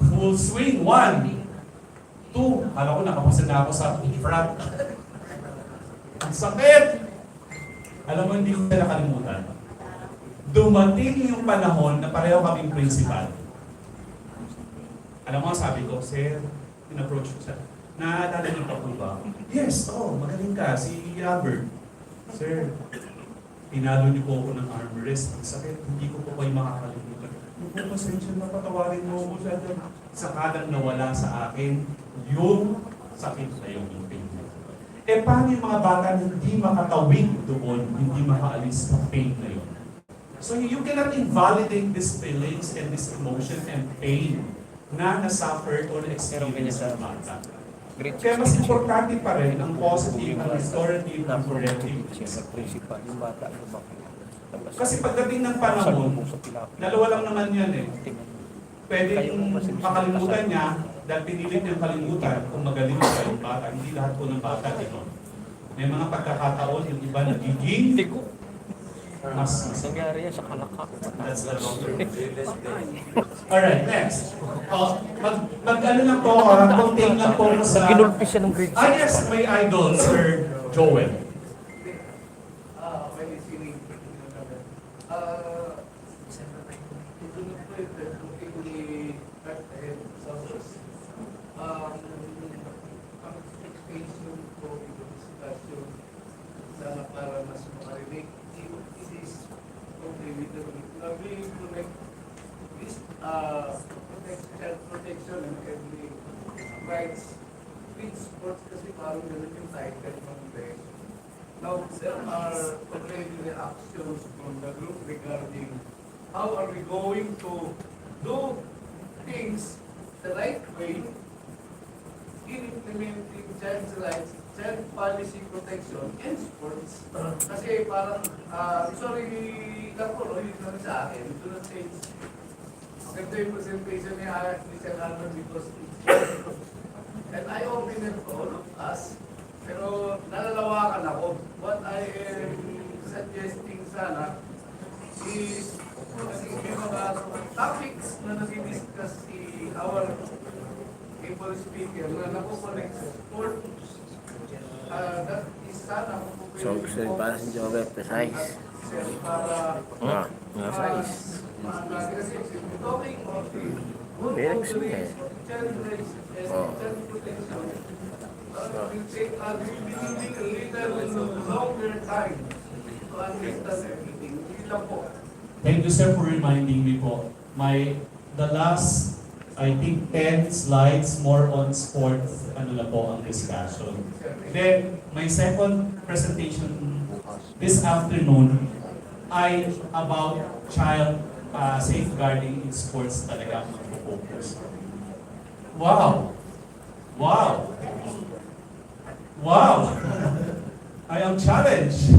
Full swing, 1, 2. Alam ko, nakapasa na ako sa front. Ang sakit! Alam mo, hindi ko na nakalimutan. Dumating yung panahon na pareho kaming principal. Alam mo, sabi ko, sir, in-approach ko siya. Naalala niyo pa po ba? Yes, magaling ka, si Albert. Sir, pinalo niyo po ako ng armrest. Ang sakit, hindi ko po kayo makakalimutan. Yung pasensya na patawarin mo ako siya doon. Sakalang nawala sa akin yung sakit na yung pain. Eh, paano yung mga bata na hindi makatawid doon, hindi makaalis sa pain na yun? So you cannot invalidate these feelings and this emotion and pain na nasuffer or na-experience ng bata. Kaya mas importante pa rin ang positive, ang restorative, ang corrective. Principal, yung bata, lumaki. Kasi pagdating ng panahon, dalawa lang naman yan eh. Pwedeng makalimutan niya dahil pinilit niyang kalimutan kung magaling siya yung bata. Hindi lahat po ng bata ito. May mga pagkakataon yung iba nagiging Mas Nangyari yan sa Kalaka. that's the longer. Alright, next. Mag-ano lang po, contain lang po sa... Ginulpi siya ng grade 6. Yes, my idol, Sir Joel. May listening. Ito na po yung looking ni back ahead sa us. Ang expectation ko, yung discussion, sana para mas makarinig, it is okay with the being connect this child protection and every rights with sports kasi parang ganun yung title ng day. Now, there are already reactions from the group regarding how are we going to do things the right way in implementing child's rights, child policy protection in sports. Kasi parang, sorry lang po, no, yun lang sa akin, ito na change. Maganda yung presentation ni Sir Arnold because it's and I open it to all of us. Pero nalalawakan ako. What I am suggesting sana is kasi may mga topics na nasi-discuss si our able speaker na nakukonect sa sport. That is sana kung pwede. So, gusto rin para si Joel, precise. Para Precise. kasi talking of the good Very boundaries excellent. of child rights and Oh. child protection. Will take a little longer time to understand everything. Hindi lang po. Thank you, sir, for reminding me po. The last, I think, 10 slides more on sports, ano na po ang discussion. Then, my second presentation this afternoon ay about child safeguarding in sports talaga ang mag-focus. Wow! Wow! Wow! I am challenged.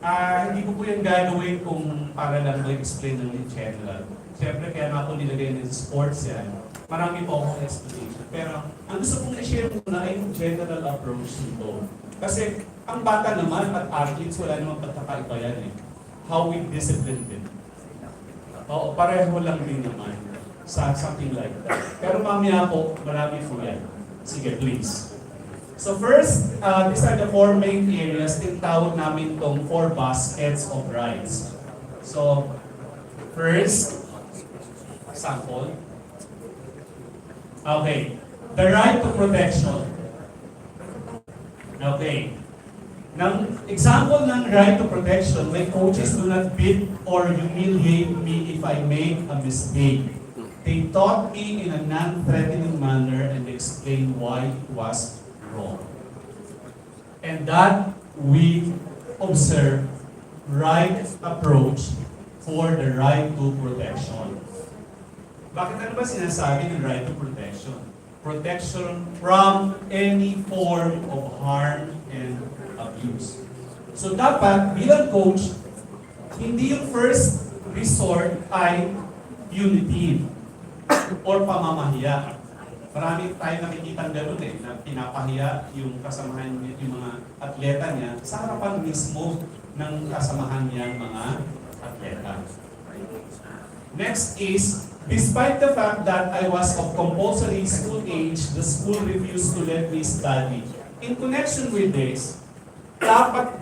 Hindi ko po yung gagawin kung para lang mag-explain ng general. Siyempre, kaya nga po nilagay ng sports yan. Marami po akong explanation. Pero, ang gusto kong i-share muna ay yung general approach nito. Kasi, ang bata naman at athletes, wala namang pagkakaiba yan eh. How we discipline them. Oo, pareho lang din naman sa something like that. Pero mamaya po, marami po yan. Sige, please. So first, these are the 4 main areas. Tinatawag namin itong 4 baskets of rights. So, first, sample. Okay. The right to protection. Okay. Example ng right to protection, my coaches do not beat or humiliate me if I make a mistake. They taught me in a non-threatening manner and explained why it was wrong. And that we observe right approach for the right to protection. Bakit ano ba sinasabi ng right to protection? Protection from any form of harm and abuse. So dapat bilang coach, hindi yung first resort ay punitive or pamamahiya. Marami tayo nakikita gano'n na pinapahiya yung kasamahan niya, yung mga atleta niya sa harapan mismo ng kasamahan niya mga atleta. Next is, despite the fact that I was of compulsory school age, the school refused to let me study. In connection with this, dapat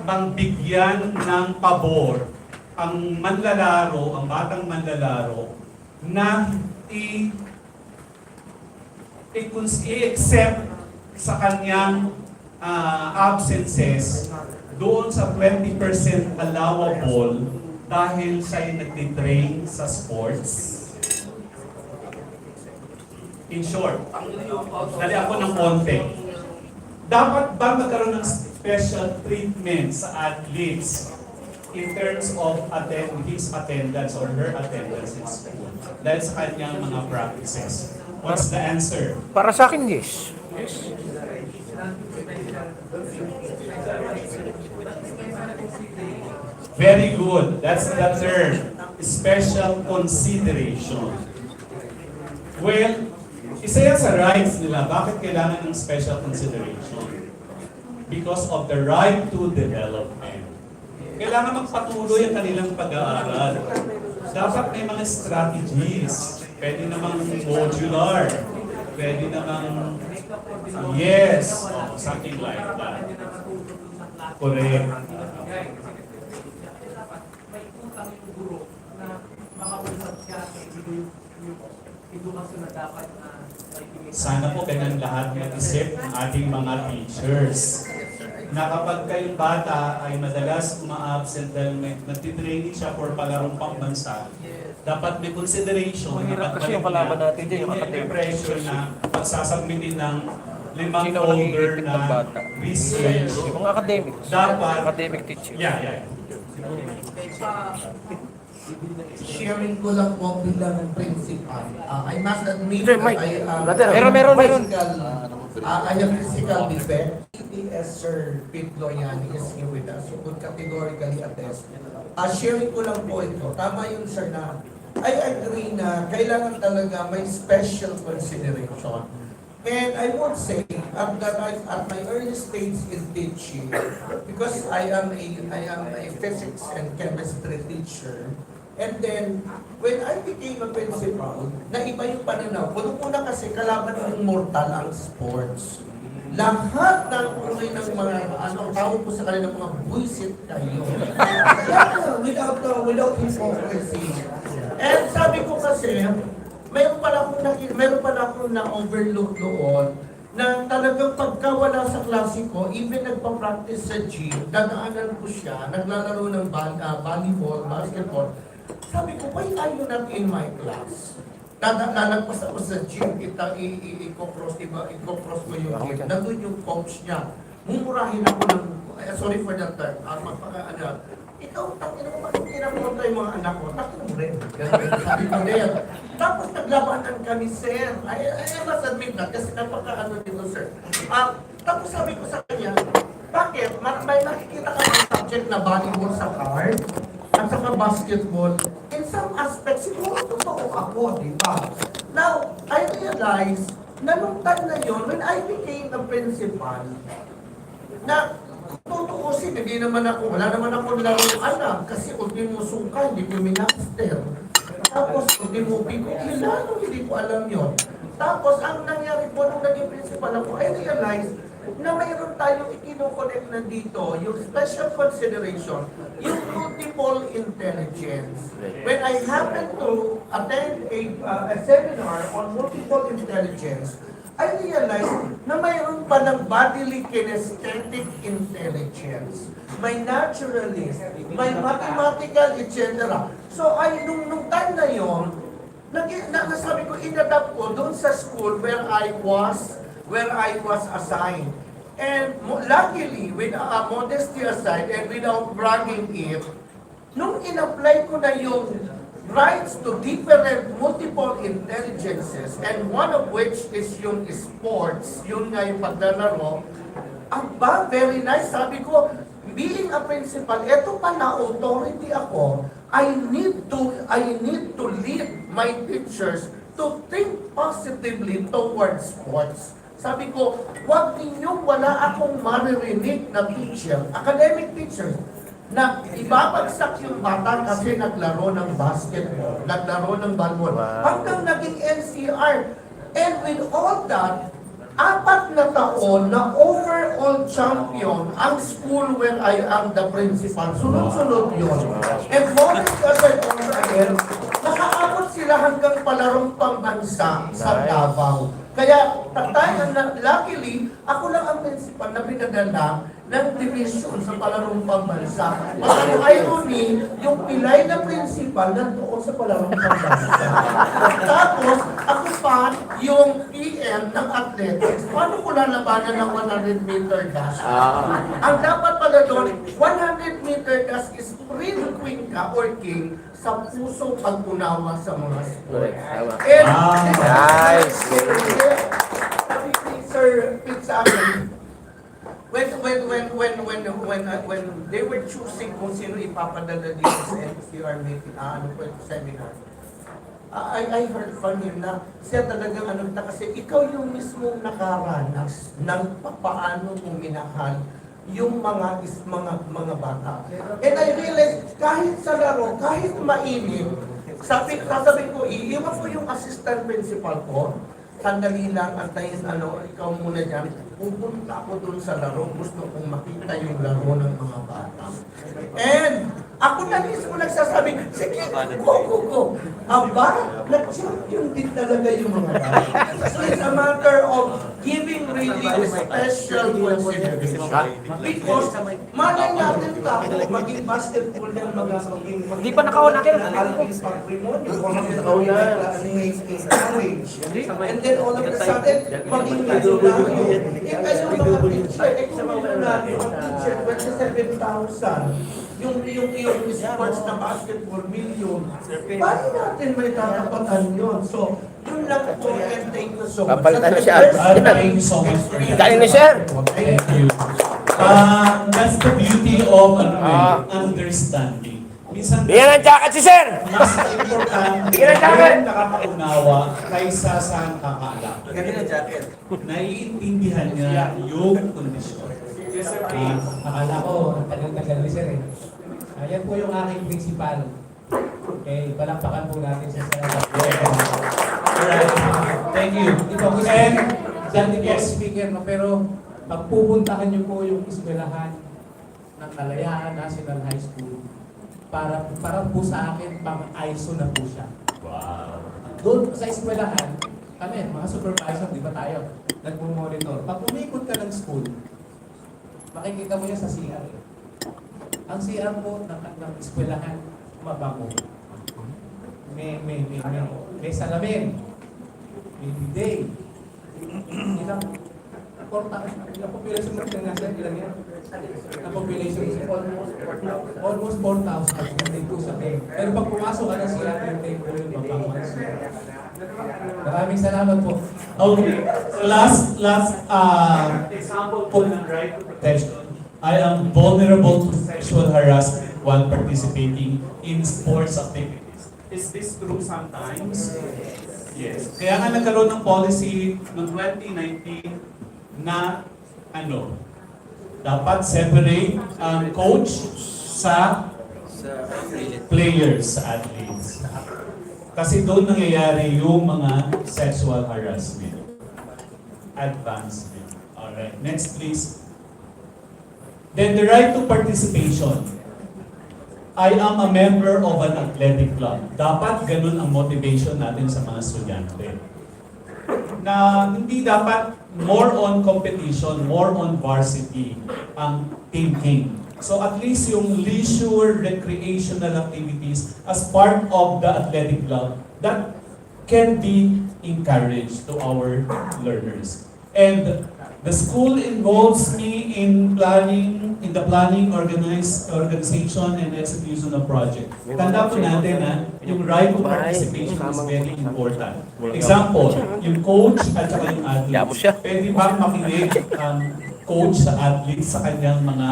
bang bigyan ng pabor ang manlalaro, ang batang manlalaro, na i-accept sa kanyang absences doon sa 20% allowable dahil siya'y nagtitrain sa sports? In short, dali ako ng konti. Dapat ba magkaroon ng special treatment sa athletes in terms of his attendance or her attendance in school dahil sa kanyang mga practices? What's the answer? Para sa akin, yes. Very good. That's the term. Special consideration. Well, isa yan sa rights nila. Bakit kailangan ng special consideration? because of the right to development. Kailangan magpatuloy ang kanilang pag-aaral. Dapat may mga strategies. Pwede namang modular. Pwede namang yes, something like that. Correct. May utang yung guro na makausap siya yung edukasyon na dapat na Sana po ganyan lahat mag-isip ng ating mga teachers. Na kapag kayong bata ay madalas uma-absent dahil nagtitraining siya for palarong pambansa, dapat may consideration Mahirap kasi yung kalaban natin dyan, yung may academic. pressure na pagsasubmitin ng 5 Sino ang folder nag-iipit ng na bata? research. Yung mga academics. Dapat, Academic teacher. yeah. sharing ko lang po bilang principal. I must admit Sir, that Mike. I am Meron. I am physical defect. EPS Sir Pete Loyani is here with us. He could categorically attest. Sharing ko lang po ito. Tama yun sir na I agree na kailangan talaga may special consideration. And I would say at my early stage in teaching, because I am a physics and chemistry teacher, and then when I became a principal, naiba yung pananaw. Unang-una kasi kalaban ng mortal ang sports. Lahat ng kulay ng mga, tawag ko sa kanila mga buisit kayo. without hypocrisy. And sabi ko kasi, meron pala akong na-overlook doon na talagang pagkawala sa klase ko, even nagpa-practice sa gym, dadaanan ko siya, naglalaro ng volleyball, basketball. Sabi ko, why are you not in my class? Lalagpas ako sa gym, i-cross ko yung gym. Nandun yung coach niya. Mumurahin ako ng, sorry for that term, ikaw, takin mo, bakit kinapunta yung mga anak ko? Takin mo rin. Sabi ko rin. Tapos naglabanan kami, sir. I must admit that, kasi napaka-ano dito, sir. Tapos sabi ko sa kanya, bakit? May nakikita ka ng subject na volleyball sa card, at saka basketball. In some aspects, siguro totoo ako, di ba? Now, I realized na nung time na yun, when I became the principal, na tutuusin, wala naman ako laruan kasi ultimo sungka, hindi ko minaster. Tapos ultimo pico, hindi ko alam yon. Tapos ang nangyari po nung naging principal ako, I realized na mayroon tayong ikinoconnect na dito, yung special consideration, yung multiple intelligence. When I happened to attend a seminar on multiple intelligence, I realized na mayroon pa ng bodily kinesthetic intelligence, may naturalist, may mathematical, etc. So nung time na yon, nasabi ko, inadapt ko doon sa school where I was assigned. And luckily, with modesty aside and without bragging it, nung in-apply ko na yung rights to different multiple intelligences, and one of which is yung sports, yun nga yung paglalaro, very nice. Sabi ko, being a principal, eto pa na authority ako, I need to lead my teachers to think positively towards sports. Sabi ko, wag ninyong wala akong maririnig na teacher, academic teacher, na ibabagsak yung bata kasi naglaro ng basketball, naglaro ng volleyball, hanggang naging NCR. And with all that, 4 na taon na overall champion ang school where I am the principal. Sunod-sunod yun. And modest aside also again, nakaabot sila hanggang palarong pambansa sa Davao. Kaya, luckily, ako lang ang principal na pinadala ng division sa palarong pambansa. Ang irony, yung pilay na principal nandoon sa palarong pambansa. Tapos, ako pa yung PM ng athletics. Paano ko lalabanan ng 100-meter dash? Ang dapat pala doon, 100-meter dash is queen ka or king sa puso pag-unawa sa mga sports. And, Nice. sabi ni Sir Pete sa akin, when they were choosing kung sino ipapadala dito sa NCR meeting, seminar, I heard from him na siya talagang kasi ikaw yung mismong nakaranas ng paano mo minahal yung mga bata. And I realize, kahit sa laro, kahit mainit, sasabihin ko, iiwan ko yung assistant principal ko, sandali lang, antayin, ikaw muna dyan, pupunta ako dun sa laro, gusto kong makita yung laro ng mga bata. And ako na mismo nagsasabi, sige, go. Aba, nag-champion din talaga yung mga bata. So it's a matter of giving really special consideration. Because, malay natin tayo, maging basketball yan, maging Hindi pa nakauna kayo. And then all of a sudden, maging milyonario. Eh kayo mga teacher, kung milyonario ang teacher, 27,000. Yung sports na basketball, million. Paano natin may tatapatan yun? So, yun lang po, and thank you so much. Papalitan na siya. Thank you so much for that. Galing na, sir. Thank you. That's the beauty of understanding. Minsan, Bigyan ng jacket si sir! mas importante Bigyan ng jacket! yung nakakaunawa kaysa sa nakakaalam. Naiintindihan niya yung kondisyon. Akala ko, ang tagal-tagal ni sir eh. Ayan po yung aking principal. Okay, palakpakan po natin sa salamat. Alright. Thank you. Ito ko And, Dati po yes. speaker, no? Pero pag pupuntahan niyo po yung eskwelahan ng Kalayaan National High School, para po sa akin, pang ISO na po siya. Wow. Doon sa eskwelahan, kami, mga supervisor, di ba tayo, nagmumonitor. Pag umikot ka ng school, makikita mo yan sa CR. Ang CR po ng eskwelahan, mabango. May salamin. May bidet. Ilang population mo lang nasa ilan yan? Ang population is almost 4,000. Nandito sa day. Pero pag pumasok ka na CR, yung day po yung mabango. Maraming salamat po. Okay. So last example po ng right to protection. I am vulnerable to sexual harassment while participating in sports activities. Is this true sometimes? Yes. Kaya nga nagkaroon ng policy noong 2019 na dapat separate ang coach sa players, sa athletes. Kasi doon nangyayari yung mga sexual harassment. Advancement. Alright, next please. Then the right to participation. I am a member of an athletic club. Dapat ganun ang motivation natin sa mga estudyante. Na hindi dapat more on competition, more on varsity ang thinking. So at least yung leisure recreational activities as part of the athletic club, that can be encouraged to our learners. And the school involves me in the planning, organization, and execution of project. Tanda po natin na yung right to participation is very important. Example, yung coach at saka yung athlete. Pwede ba makinig ang coach sa athlete sa kanyang mga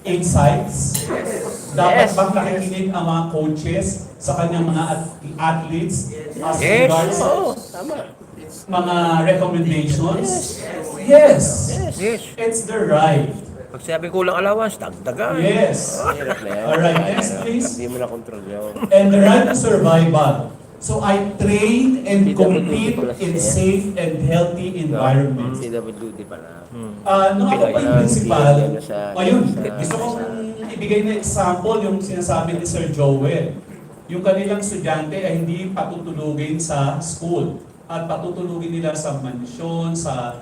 insights? Dapat bang nakikinig ang mga coaches sa kanyang mga athletes as regards mga recommendations? Yes. It's the right. Pag sabi kulang allowance, dagdagan. Yes. Alright, next please. Hindi mo na control yun. And the right to survival. So I train and compete in safe and healthy environments. CWD pala. Nung ako pa yung principal, ayun, gusto kong ibigay na example yung sinasabi ni Sir Joel. Yung kanilang estudyante ay hindi patutulugin sa school at patutulugin nila sa mansyon, sa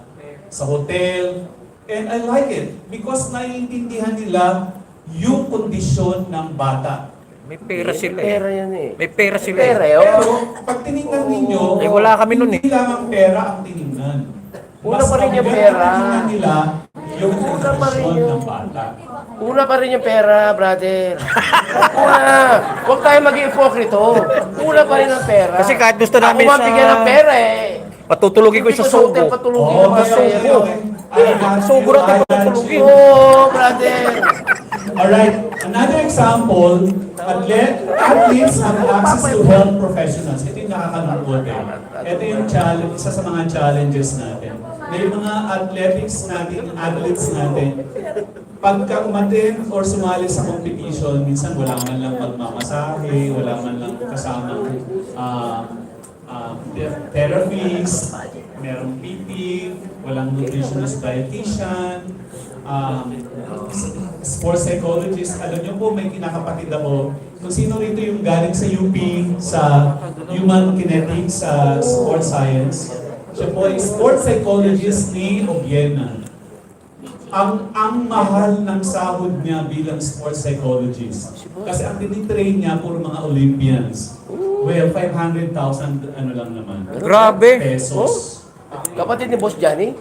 hotel. And I like it because naiintindihan nila yung kondisyon ng bata. May pera sila Pera eh. yan eh. May pera sila Pera eh. yun. Pero pag tinignan ninyo, Eh, wala kami nun eh. hindi lamang pera ang tinignan. Una pa rin yung mabigat pera. ang tinignan nila yung Una pa rin kondisyon yung- ng bata. Una pa rin yung pera, brother. Una. Huwag tayo maging ipokrito. Una pa rin ang pera. Kasi kahit gusto namin Ako mabigyan ng pera eh. patutulugin ko sa Hindi sugo. patulugin Oh, ko sa sugo. Sugo natin patutulugin. Oo, brother. Alright, another example, athletes have access to health professionals. Ito yung nakakalungkot eh. Ito yung challenge, isa sa mga challenges natin. may mga athletics natin, athletes natin, pagka umattend or sumali sa competition, minsan wala man lang magmamasahe, wala man lang kasama therapies, merong PT, walang nutritionist dietitian, sports psychologist. Alam niyo po, may kinakapatid ako. Kung sino rito yung galing sa UP, sa Human Kinetics, sa sports science, siya po ay sports psychologist ni Obiena. Ang mahal ng sahod niya bilang sports psychologist. Kasi ang tinitrain niya puro mga Olympians. Well, 500,000 ano lang naman. Grabe. Pesos. Kapatid ni Boss Johnny?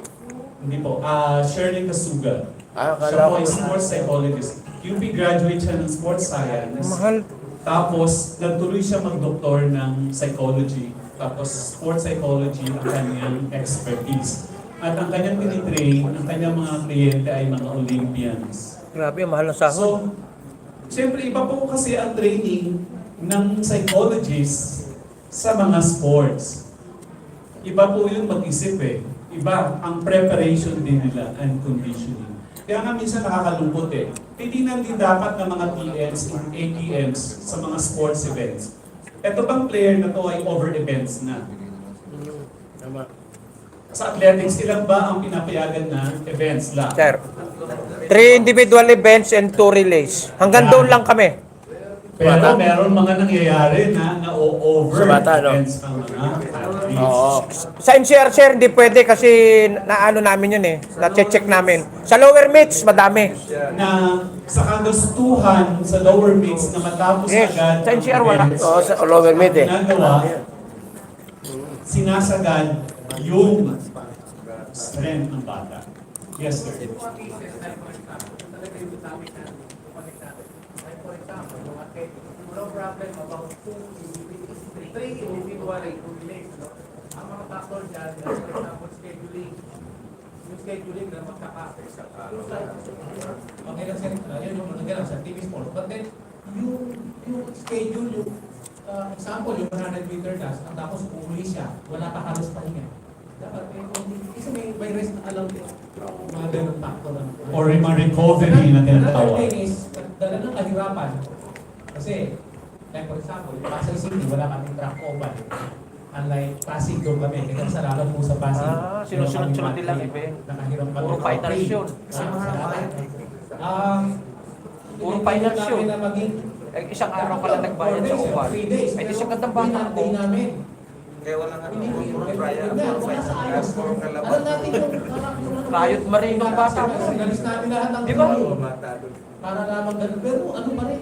Hindi po. Shirley Kasuga. Ah, Siya akala po ay ko. sports psychologist. UP graduate siya ng sports science. Mahal. Tapos, nagtuloy siya mag-doktor ng psychology. Tapos, sports psychology ang kanyang expertise. At ang kanyang tinitrain, ang kanyang mga kliyente ay mga Olympians. Grabe, mahal ng sahod. So, siyempre iba po kasi ang training ng psychologist sa mga sports. Iba po yung mag-isip eh. Iba ang preparation din nila and conditioning. Kaya nga minsan nakakalungkot eh. Titignan din dapat ng mga TNs and ATMs sa mga sports events. Ito bang player na to ay over-events na? Tama. Sa athletics, ilan ba ang pinapayagan na events lang? Sir, 3 individual events and 2 relays. Hanggang doon lang kami. Pero meron mga nangyayari na over Sa bata, no? events ang mga athletes. Oo. Sa NCR, sir, hindi pwede kasi naano namin yun eh. Na-check namin. Sa lower meets, madami. Na sa kagustuhan sa lower mix na matapos Yes, agad sa NCR wala. events, Oo, sa lower mid eh. ginagawa, sinasagad yung strength ng bata. Yes, sir. No problem about three individual relates. Ang mga factor dyan, for example, scheduling. Yung scheduling na magkakasya sa okay lang sir, yun yung nagagawa sa TV Sports. But then, yung schedule, yung example, yung 100 meter dash, ang tapos umuwi siya, wala pa halos pahinga. Dapat kasi may rest na alam din. Mga ganun factor lang. Or yung mga recovery na Another tinatawag. thing is, dala ng kahirapan. Kasi, like for example, yung Pasay City, wala kaming track oval. Unlike Pasig doon kami, kaya salamat po sa Pasig. Sinusunod-sunod nilang event. Nakahirap kami. Puro finals yun. Salamat. Puro finals yun. namin na maging Eh, isang araw ka lang nagbayad sa uwan. 3 days. Ay, di sa gandang bata Day ko. namin. Kaya wala nga Alam natin yung Riot Marino ang bata ko. Sinalis namin lahat ng Di ba? para lamang ganun. Pero ano pa rin?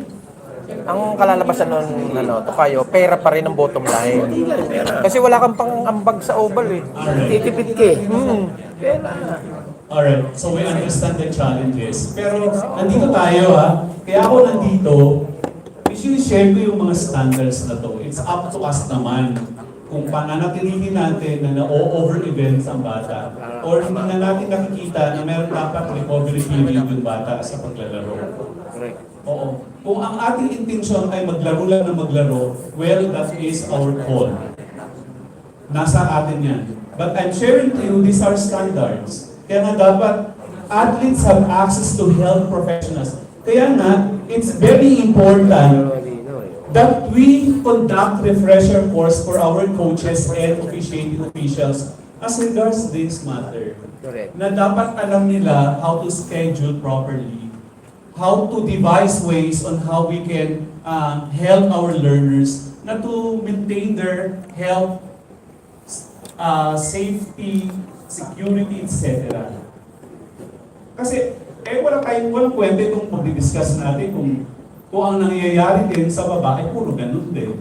Ang kalalabasan nun, Tokayo, pera pa rin ang bottom line. Kasi wala kang pang-ambag sa oval eh. Titipid ka eh. Pera. Alright, so we understand the challenges. Pero nandito tayo ha. Kaya ako nandito, share ko yung mga standards na to. It's up to us naman kung pananatilihin natin na na-over-events ang bata or hindi na natin nakikita na meron dapat recovery period yung bata sa paglalaro. Oo. Kung ang ating intention ay maglaro lang na maglaro, well, that is our call. Nasa atin yan. But I'm sharing to you, these are standards. Kaya nga dapat athletes have access to health professionals. Kaya nga, it's very important that we conduct refresher course for our coaches and officiating officials as regards this matter. Correct. Na dapat alam nila how to schedule properly, how to devise ways on how we can help our learners na to maintain their health, safety, security, etc. Kasi, walang pwede kung mag-discuss natin kung ang nangyayari din sa baba ay puro ganun din.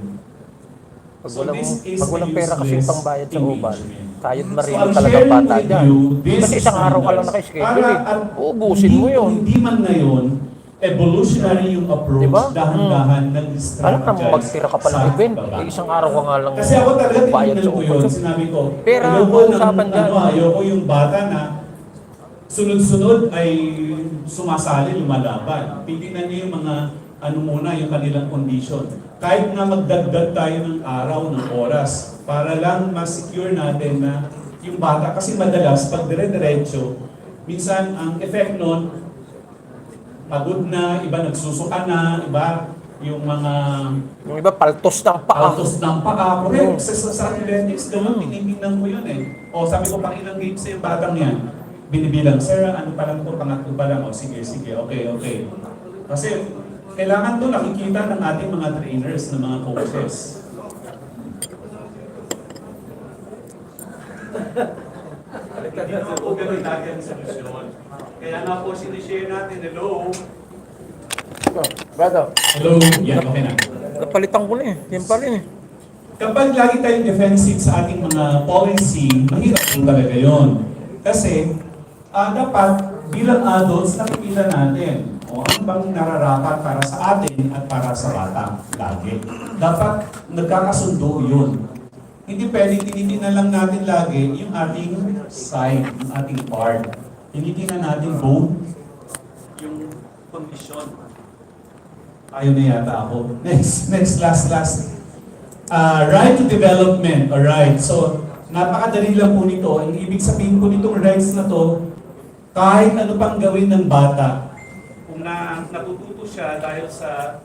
Pag So walang, this is pag walang pera kasi useless pangbayad sa oval, engagement. Riot So Marino I'm talagang sharing bata with dyan. you these Kasi isang araw ka lang standards. nakaschedule eh. Para, Uubusin mo yun. Hindi man ngayon, evolutionary yung approach, Diba? dahan-dahan nag-strategize Alam na magtira ka pa ng sa event. baba. Eh, isang araw ka nga lang Kasi ako talaga bayad tinignan sa ko oval. yun, sinabi ko, Pera ang ayoko ng, usapan dyan. ayoko yung bata na sunod-sunod ay sumasali, lumalaban. Titignan niyo yung mga muna, yung kanilang condition. Kahit nga magdagdag tayo ng araw, ng oras, para lang ma-secure natin na yung bata. Kasi madalas, pag dire-diretso, minsan ang effect nun, pagod na, iba nagsusuka na, iba yung mga Yung iba, paltos ng paa. autos ng paa. Correct. Sa athletics, ganun, tinitingnan ko yun eh. O sabi ko, pang ilang games sa yung batang yan? Binibilang, sir, ano pa lang to, pangatlo pa lang. O sige, okay. Kasi kailangan to nakikita ng ating mga trainers, ng mga coaches. Hindi naman po ganun lagi ang solusyon. Kaya nga po sinishare natin, hello? Brother. Hello, yan, okay na. Napalitan ko na eh. Yan pa rin eh. Kapag lagi tayong defensive sa ating mga policy, mahirap po talaga yun. Kasi, dapat bilang adults, nakikita natin o ano bang nararapat para sa atin at para sa bata lagi. Dapat nagkakasundo yun. Hindi pwedeng tinitingnan lang natin lagi yung ating side, yung ating part. Tinitingnan natin both yung condition. Ayaw na yata ako. Next, last. Right to development. Alright, so napakadali lang po nito. Ang ibig sabihin ko nitong rights na to, kahit ano pang gawin ng bata, kung natututo siya dahil sa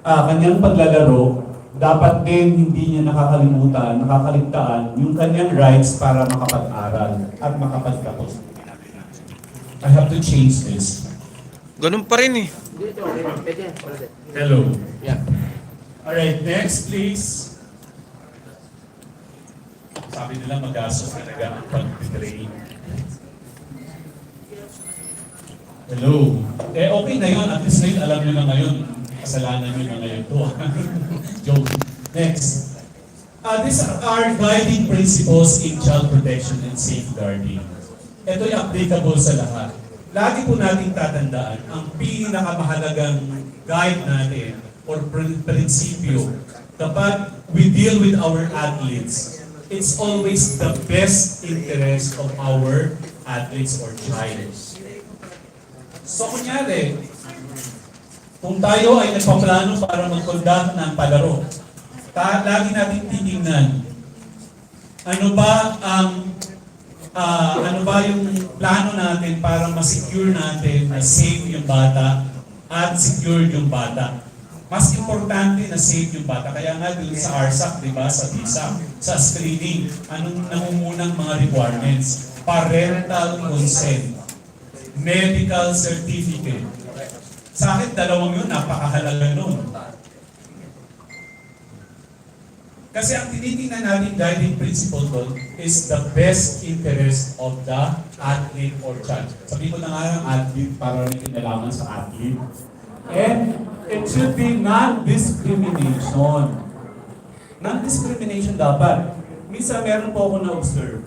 kanyang paglalaro, dapat din hindi niya nakakaligtaan yung kanyang rights para makapag-aral at makapagtapos. I have to change this. Ganun pa rin eh. Hello. Yeah. Alright, next please. Sabi nila magastos talaga ang pag-train. Hello. Okay na yun. At least ngayon, alam nyo na ngayon. Kasalanan nyo na ngayon to. Joke. Next. These are our guiding principles in child protection and safeguarding. Ito'y applicable sa lahat. Lagi po nating tatandaan, ang pinakamahalagang guide natin or prinsipyo kapag we deal with our athletes, it's always the best interest of our athletes or child. So kunyari, kung tayo ay nagpaplano para mag-conduct ng palaro, lagi natin titingnan, ano ba yung plano natin para ma-secure natin na safe yung bata at secure yung bata. Mas importante na safe yung bata. Kaya nga dun sa RSAC, di ba, sa TISA, sa screening, anong nangungunang mga requirements? Parental consent, medical certificate. Sa akin, dalawang yun, napakahalaga nun. Kasi ang tinitingnan natin guiding principle doon is the best interest of the athlete or child. Sabi ko na nga ng athlete para may kinalaman sa athlete. And it should be non-discrimination. Non-discrimination dapat. Minsan meron po ako na-observe,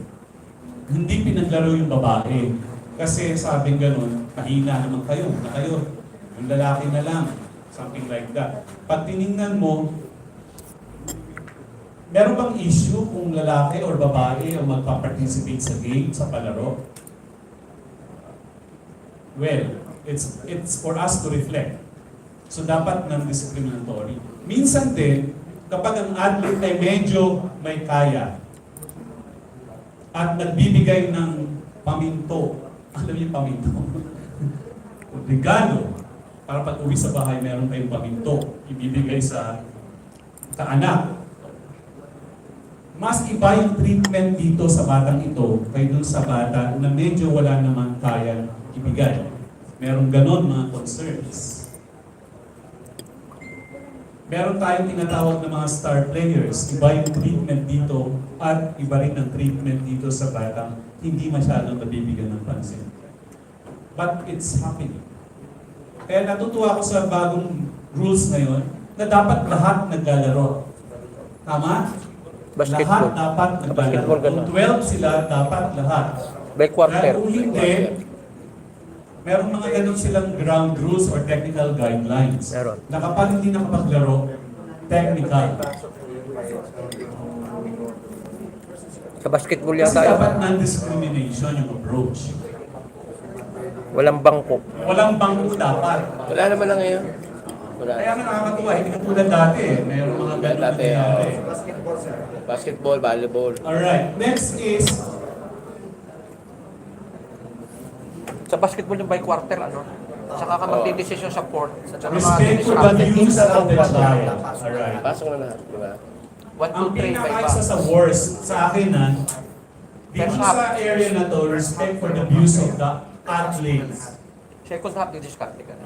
hindi pinaglaro yung babae. Kasi sabing ganun, mahina naman kayo, yung lalaki na lang. Something like that. Pag tinignan mo, meron bang issue kung lalaki or babae ang magpa-participate sa game, sa palaro? Well, it's for us to reflect. So dapat non-discriminatory. Minsan din, kapag ang athlete ay medyo may kaya at nagbibigay ng paminto, alam niyo yung paminto? Regalo. Para pag uwi sa bahay, meron kayong paminto. Ibibigay sa anak. Mas iba yung treatment dito sa batang ito kay dun sa bata na medyo wala naman kaya ibigay. Meron ganon mga concerns. Meron tayong tinatawag na mga star players. Iba yung treatment dito at iba rin ang treatment dito sa batang hindi masyadong nabibigyan ng pansin. But it's happening. Kaya natutuwa ako sa bagong rules ngayon na dapat lahat naglalaro. Tama? Basketball. Lahat dapat Basketball naglalaro. Kung 12 sila, dapat lahat. By quarter. Kaya kung hindi, meron mga ganun silang ground rules or technical guidelines. Meron. Na kapag hindi nakapaglaro, technical. Sa basketball Kasi yata dapat yun. non-discrimination yung approach. Walang bangko. Walang bangko dapat. Wala naman na ngayon. Wala. Kaya nga nakakatuwa, hindi katulad dati eh. Meron mga ganun Dati, nangyayari. Basketball, volleyball. Alright, next is Sa basketball yung by quarter, ano? Saka ka magdidesisyon sa court. Sa mga Respect for the views of the child. Alright. Pasok na lahat, di ba? 1, Ang 2, 3, 5 pinaka-isa sa worst sa akin na, dito sa area na to, respect for the views of the athletes, Second half, didiskarte ka na.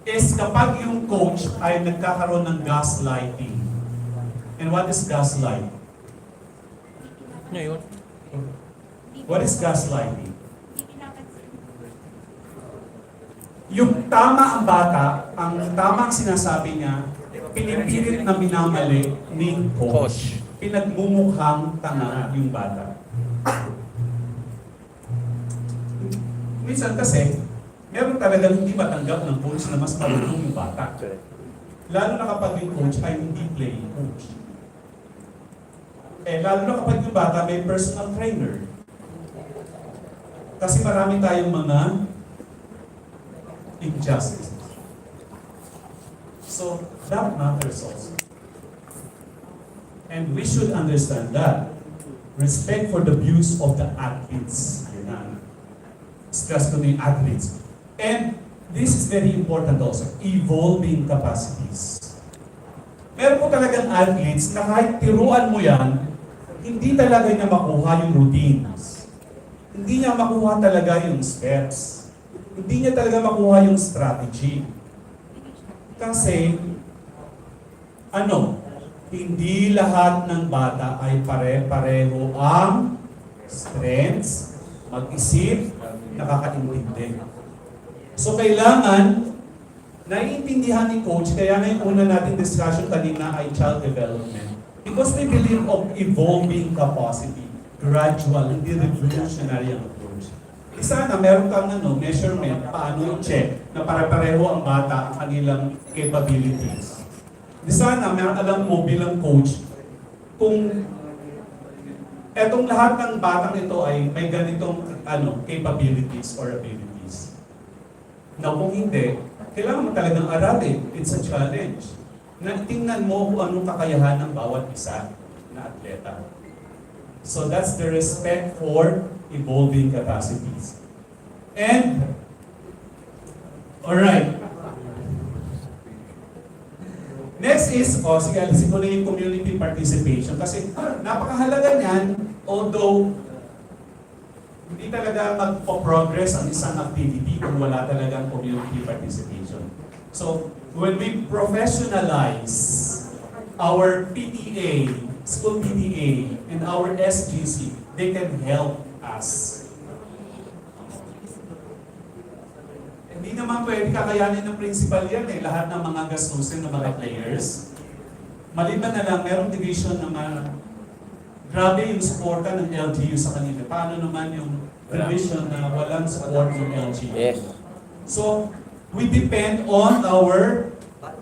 is kapag yung coach ay nagkakaroon ng gaslighting. And what is gaslighting? Ano yun? What is gaslighting? Yung tama ang bata, ang tama ang sinasabi niya, pinipilit na minamali ni coach. Pinagmumukhang tanga yung bata. Minsan kasi, meron talagang hindi matanggap ng coach na mas marunong yung bata. Lalo na kapag yung coach ay hindi playing coach. Lalo na kapag yung bata may personal trainer. Kasi marami tayong mga injustice. So, that matters also. And we should understand that. Respect for the views of the athletes. Yun na. Stress ko na yung athletes. And this is very important also. Evolving capacities. Meron po talagang athletes na kahit tiruan mo yan, hindi talaga niya makuha yung routines. Hindi niya makuha talaga yung steps. Hindi niya talaga makuha yung strategy. Kasi, hindi lahat ng bata ay pare-pareho ang strengths, mag-isip, nakakaintindi. So, kailangan naiintindihan ni coach, kaya nga yung una nating discussion kanina ay child development. Because they believe of evolving capacity, gradual, hindi revolutionary ang approach. Sana meron kang measurement, paano i-check na pare-pareho ang bata ang kanilang capabilities. Sana meron alam mo bilang coach kung etong lahat ng batang ito ay may ganitong capabilities or abilities. Na kung hindi, kailangan mo talagang aralin. It's a challenge. Na tingnan mo kung anong kakayahan ng bawat isa na atleta. So that's the respect for evolving capacities. And, alright. Next is, sige, alisin ko na yung community participation. Kasi napakahalaga niyan, although hindi talaga magpo-progress ang isang activity kung wala talagang community participation. So, when we professionalize our PTA, school PTA, and our SGC, they can help us. Hindi naman pwede kakayanin ng principal yan lahat ng mga gastusin ng mga players. Maliban na lang, merong division na grabe yung suporta ng LGU sa kanila. Paano naman yung division na walang support ng LGU? Yes. So, we depend on our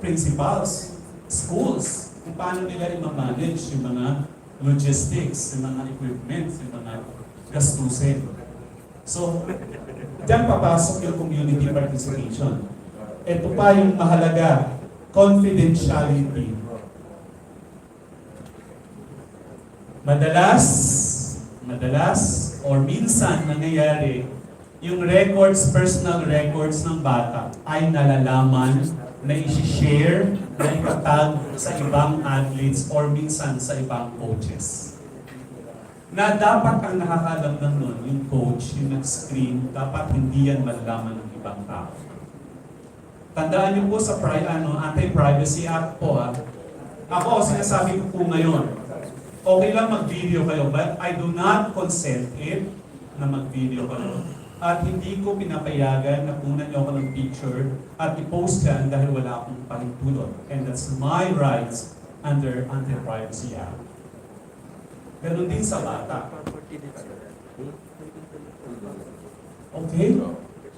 principals, schools, kung paano nila i-manage yung mga logistics, yung mga equipment, yung mga gastusin. So, diyan papasok yung community participation. Ito pa yung mahalaga, confidentiality. Madalas, or minsan nangyayari, yung records, personal records ng bata ay nalalaman na i-share, na itatag sa ibang athletes or minsan sa ibang coaches. Na dapat ang nakakalam ng nun, yung coach, yung nag-screen, dapat hindi yan malalaman ng ibang tao. Tandaan niyo po sa Anti-Privacy Act po Ako, sinasabi ko po ngayon, okay lang mag-video kayo, but I do not consent it na mag-video kayo. At hindi ko pinapayagan na kunan niyo ako ng picture at i-post yan dahil wala akong pahintulot. And that's my rights under Anti-Privacy Act. Ganon din sa bata. Okay?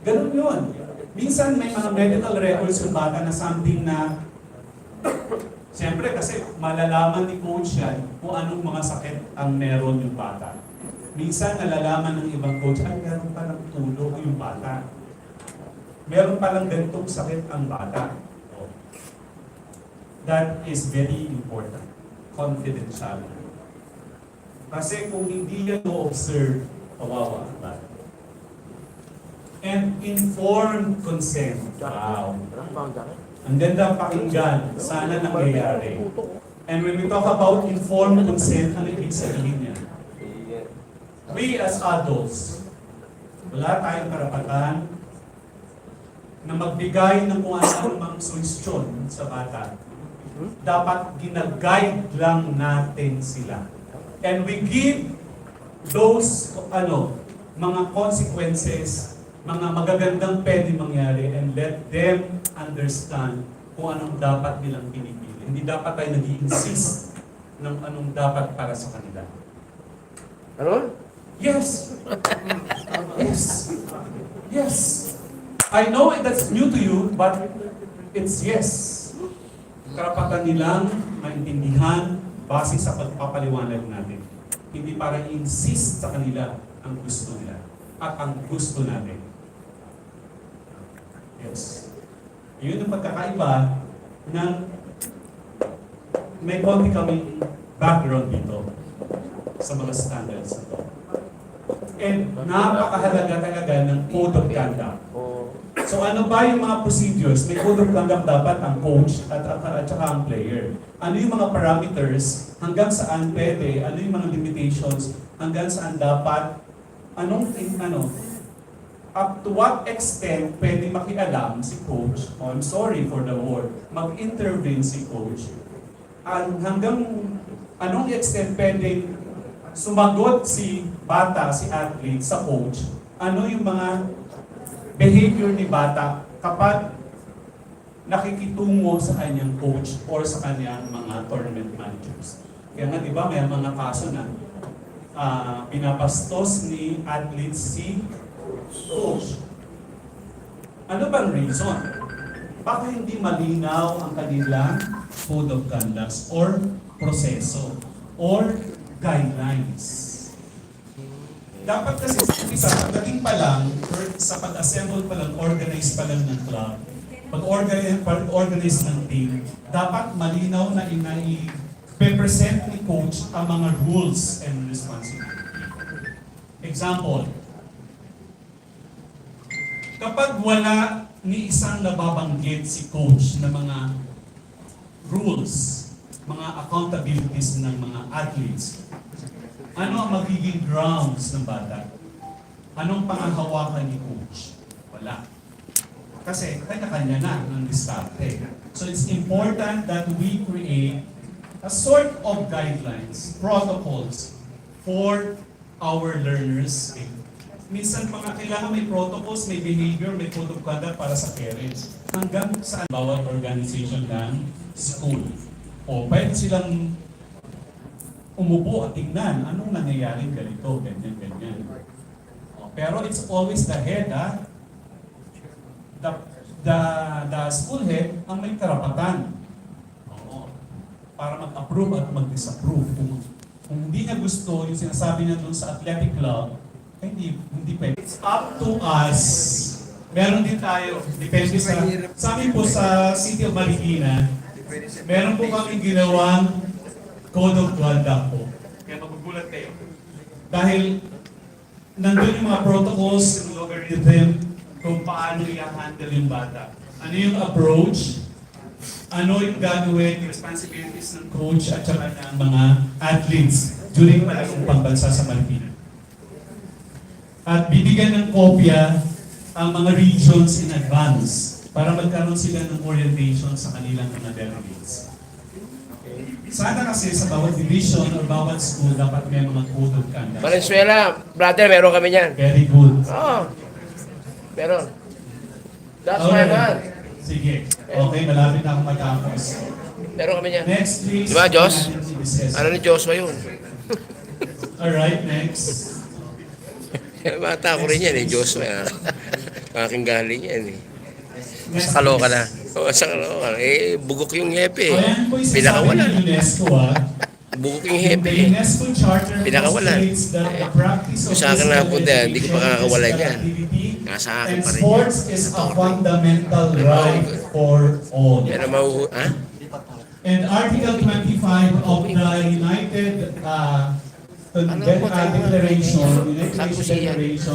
Ganon yun. Minsan may mga medical records yung bata na something na siyempre kasi malalaman ni coach yan kung anong mga sakit ang meron yung bata. Minsan nalalaman ng ibang coach, ay meron palang tulo yung bata. Meron palang ganitong sakit ang bata. That is very important. Confidentiality. Kasi kung hindi yan mo-observe, kawawa ang bata. and informed consent. Wow. Ang ganda pakinggan. Sana nangyayari. And when we talk about informed consent, ano ibig sabihin niya? We as adults, wala tayong karapatan na magbigay ng kung anumang solusyon sa bata. Dapat ginaguide lang natin sila. And we give those mga consequences, mga magagandang pwede mangyari, and let them understand kung anong dapat nilang pinipili. Hindi dapat tayo nag-i-insist ng anong dapat para sa kanila. Ano? Yes! Yes! Yes! I know that's new to you, but it's yes. Karapatan nilang maintindihan base sa pagpapaliwanag natin. Hindi para i-insist sa kanila ang gusto nila at ang gusto natin. Yes. Yun ang pagkakaiba ng may konti kaming background dito sa mga standards na to. And napakahalaga talaga ng code of conduct. So ano ba yung mga procedures? May code of conduct dapat ang coach at saka ang player. Ano yung mga parameters? Hanggang saan pwede? Ano yung mga limitations? Hanggang saan dapat? Up to what extent pwede makialam si coach? Oh, I'm sorry for the word. Mag-intervene si coach. Hanggang anong extent pwede sumagot si bata, si athlete sa coach? Ano yung mga behavior ni bata kapag nakikitungo sa kanyang coach or sa kanyang mga tournament managers? Kaya nga, di ba, may mga kaso na pinapastos ni athlete si coach. Ano bang reason? Baka hindi malinaw ang kanilang code of conduct or proseso or guidelines. Dapat kasi sa pagdating pa lang, or sa pag-assemble pa lang, organize pa lang ng club, pag-organize ng team, dapat malinaw na i-present ni coach ang mga rules and responsibility. Example, kapag wala ni isang nababanggit si coach na mga rules, mga accountabilities ng mga athletes, ano ang magiging grounds ng bata? Anong pangahawakan ni coach? Wala. Kasi kanya-kanya na ng diskarte. So it's important that we create a sort of guidelines, protocols for our learners. Minsan pa nga kailangan may protocols, may behavior, may code of conduct para sa parents. Hanggang saan bawat organization ng school. O pwede silang umupo at tingnan anong nangyayaring ganito, ganyan, ganyan. O, pero it's always the head, the school head ang may karapatan. Oo. Para mag-approve at mag-disapprove. Kung hindi niya gusto yung sinasabi niya doon sa athletic club, hindi pwede. It's up to us. Meron din tayo, depende sa amin po sa City of Marikina, meron po kami ginawang code of conduct po. Kaya magugulat kayo. Dahil nandun yung mga protocols, yung logarithm, kung paano i-handle yung bata. Ano yung approach, ano yung gagawin, yung responsibilities ng coach at saka ng mga athletes during malaking pambansa sa Marikina. At bibigyan ng kopya ang mga regions in advance para magkaroon sila ng orientation sa kanilang mga delegates. Sana kasi sa bawat division or bawat school dapat may mga code of conduct. Valenzuela, brother, meron kami niyan. Very good. Oo. Meron. That's my man. Sige. Okay, malapit na akong matapos. Meron kami niyan. Next, please. Di ba, Diyos? Recess. Ano ni Joshua yun? Alright, next. Bata ko rin yan eh, Joshua. Aking galing yan eh. Next, Sa Kaloka na. please. Oo, sa Kaloka. Eh, bugok yung hepe eh. Ayan po yung sasabi Pinakawala. ng UNESCO, Bugok yung The hepe eh. UNESCO Charter Pinakawala. postulates that the practice of Kung sa akin physical napunta, hindi ko pa education, kakawala physical yan. activity, Nasa akin and pa rin sports yan. is a fundamental right for all. Yan ang ha? And Article 25 of the United Declaration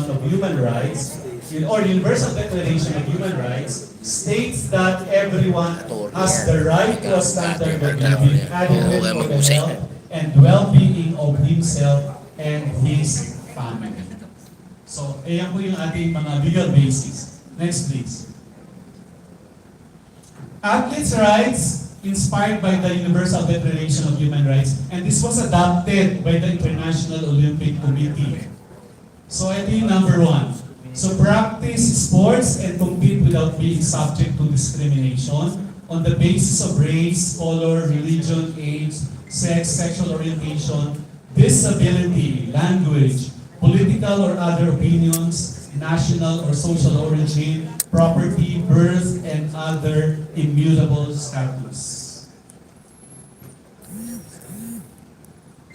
of Human Rights, or Universal Declaration of Human Rights, states that everyone has the right to a standard of living adequate for the health and well-being of himself and his family. So, ayan po yung ating mga legal basis. Next, please. Athletes' rights inspired by the Universal Declaration of Human Rights, and this was adopted by the International Olympic Committee. So, ito yung number 1. So, practice sports and compete without being subject to discrimination on the basis of race, color, religion, age, sex, sexual orientation, disability, language, political or other opinions, national or social origin, property, birth, and other immutable status.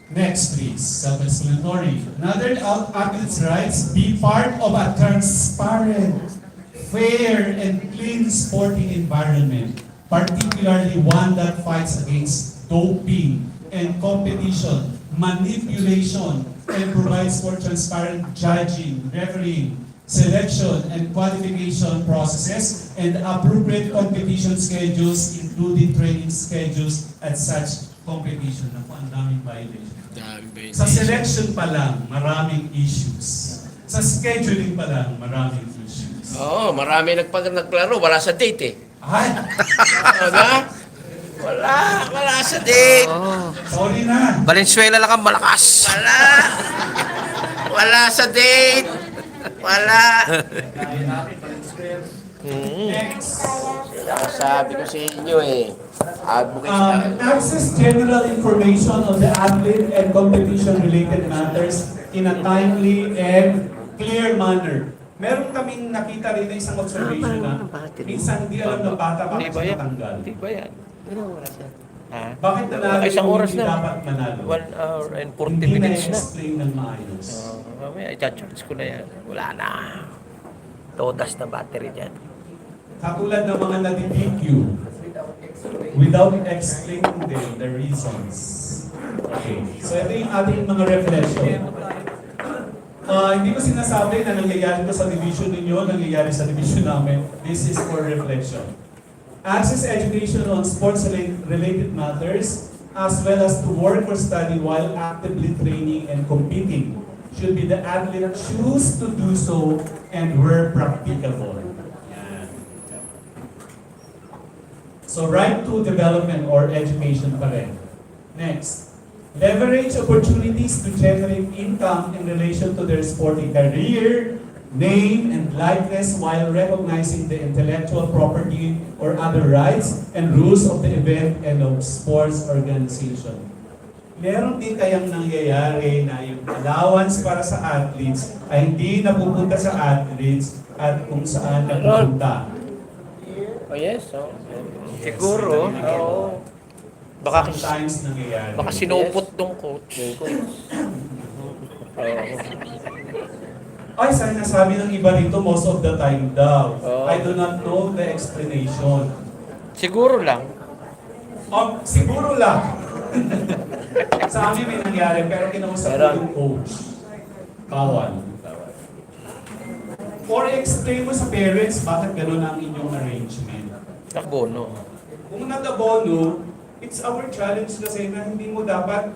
Next, please. Self-explanatory. Another athlete's rights, be part of a transparent, fair, and clean sporting environment, particularly one that fights against doping and competition, manipulation, and provides for transparent judging, refereeing, selection, and qualification processes, and appropriate competition schedules, including training schedules at such competition. Naku, ang daming violation. Sa selection pa lang, maraming issues. Sa scheduling pa lang, maraming issues. Oo, marami naglaro, wala sa date eh. Ay, Diba? Wala sa date. sorry na. Valenzuela lang ang malakas. Wala sa date. Wala. Next. Sabi ko sa inyo eh. Advocates Access general information on the athlete and competition-related matters in a timely and clear manner. Meron kaming nakita rin na isang observation na minsan hindi alam ng bata bakit siya natanggal. Di ba yan? Bakit nanalo Isang yung oras hindi na. dapat manalo? 1 hour and 40 Hindi minutes na. na-explain ng maayos. Mamaya, i-charge ko na yan. Wala na. Todas na battery dyan. Katulad ng mga nadi-DQ without explaining them the reasons. Okay. So ito yung ating mga reflection. Hindi ko sinasabi na nangyayari ko sa division ninyo, nangyayari sa division namin. This is for reflection. Access education on sports-related matters, as well as to work or study while actively training and competing, should be the athlete choose to do so and where practicable. Yan. So right to development or education pa rin. Next. Leverage opportunities to generate income in relation to their sporting career, name, and likeness while recognizing the intellectual property or other rights and rules of the event and of sports organization. Meron din kayang nangyayari na yung allowance para sa athletes ay hindi napupunta sa athletes at kung saan napupunta. Oh yes, oh. Siguro. Oo. Baka Sometimes nangyayari. baka sinupot ng coach. Ay, sabi ng iba rito most of the time daw. Oh. I do not know the explanation. Siguro lang. Siguro lang. Sa amin may nangyari, pero kinausap ko yung coach. Bawal. Or explain mo sa parents bakit gano'n ang inyong arrangement. Nakabono. Kung nag-abono, it's our challenge kasi na hindi mo dapat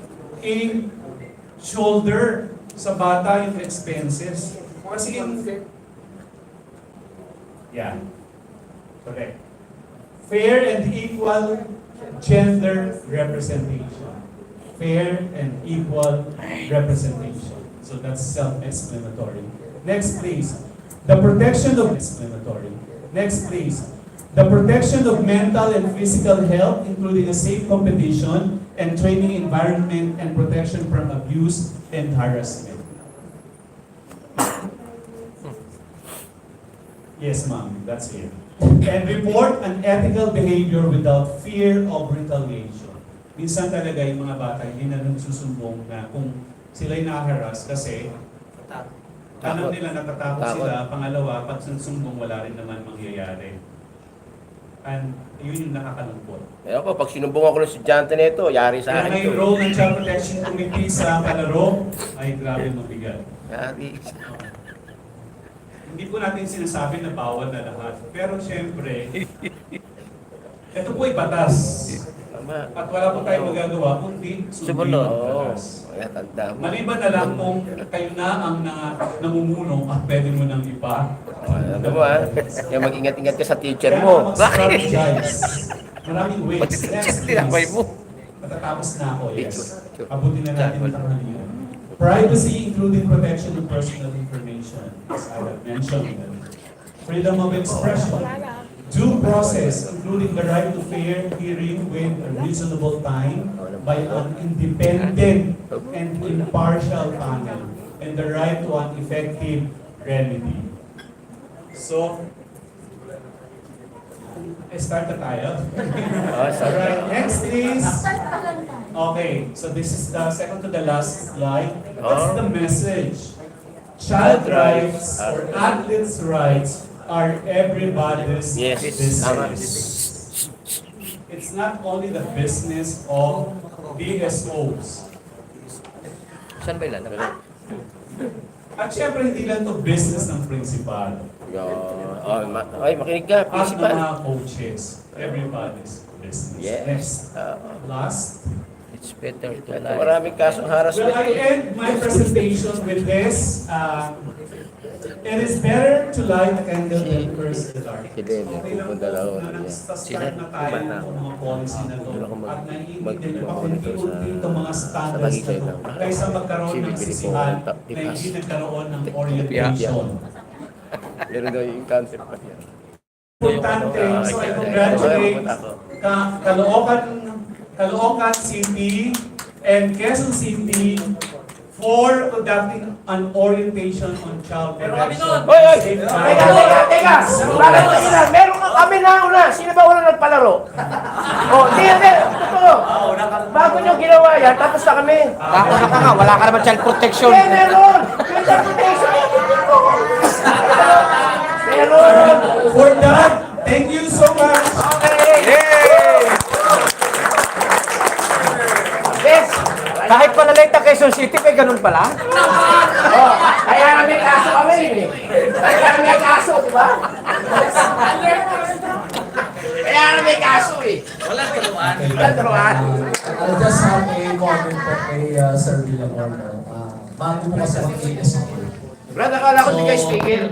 shoulder sa bata yung expenses. Kasi yeah. Correct. Fair and equal gender representation. Fair and equal representation. So that's self-explanatory. Next, please. The protection of explanatory. Next, please. The protection of mental and physical health, including a safe competition and training environment and protection from abuse and harassment. Yes, ma'am, that's it. And report unethical behavior without fear of retaliation. Minsan talaga yung mga bata hindi na nagsusumbong na kung sila'y nakaharas kasi alam nila natatakot sila. Pangalawa, pag susumbong wala rin naman mangyayari. And yun yung nakakalungkot. Ewan ko, pag sinumbong ako ng estudyante nito, yari sa Kaya akin na yung ito. role ng Child Protection Committee sa palaro ay grabe mabigat. Yari. Hindi po natin sinasabi na bawal na lahat. Pero siyempre, ito po ay batas. Tama. At wala po tayong magagawa kundi sundin Sumunod. ang Oo. batas. Kaya tanda mo. Maliban na lang kung kayo na ang namumuno at pwede mo nang ipa. Ano mo ha? Kaya mag-ingat-ingat ka sa teacher Kaya mo. mag-strategize. Maraming ways. Pati teacher, Next, tinapay please. mo. Matatapos na ako, yes. Abutin na natin ang tanghalian. Privacy, including protection of personal information, as I have mentioned. Freedom of expression. Due process, including the right to fair hearing with a reasonable time by an independent and impartial panel, and the right to an effective remedy. So, start na tayo. Alright, next please. Okay, so this is the second to the last slide. What's the message? Child rights or athletes' rights are everybody's Yes, tama. business. It's not only the business of DSOs. Saan ba ilalagay? At syempre, hindi lang to business ng principal. Ay, makinig ka, At ng principal. mga coaches. Everybody's business. Yes. Next. Oo. Last. It's better to Ito, lie. maraming kasong Well, harassment. I end my presentation with this. It is better to light a candle than curse the dark. Si Dede, Okay lang pupunta lang ako po na niya. nag-start na tayo ng mga policy na to. Doon ako At naiintindihan mag-monitor niyo pa sa- unti-unti itong mga sa standards na Tagaytay to. lang. Kaysa magkaroon ng Bibili ko sisihan ng na hindi nagkaroon ng Piyak. orientation. Meron daw yung concept pa yan. Importante, so I Ay, congratulate pupunta ako. Caloocan City and Quezon City for conducting an orientation on child protection. Hoy, hoy! Safe Teka, driving. teka! Bakit ba sila? Meron ka kami na una. Sino ba una nagpalaro? Oh, hindi. Totoo. Bago nyo ginawa yan, tapos na kami. Ako na ka nga, wala ka naman child protection. Eh, meron! May transportation. Meron! For that, thank you so much. Yes! Kahit pala late ang Quezon City, may ganun pala. Oh, kaya nga may kaso kami eh. Kaya nga may kaso, di ba? Kaya nga may kaso eh. Walang turuan. I just have a comment po kay Sir Villamor. Bago po kasi ang ASA. Brad, akala ko di kayo speaker.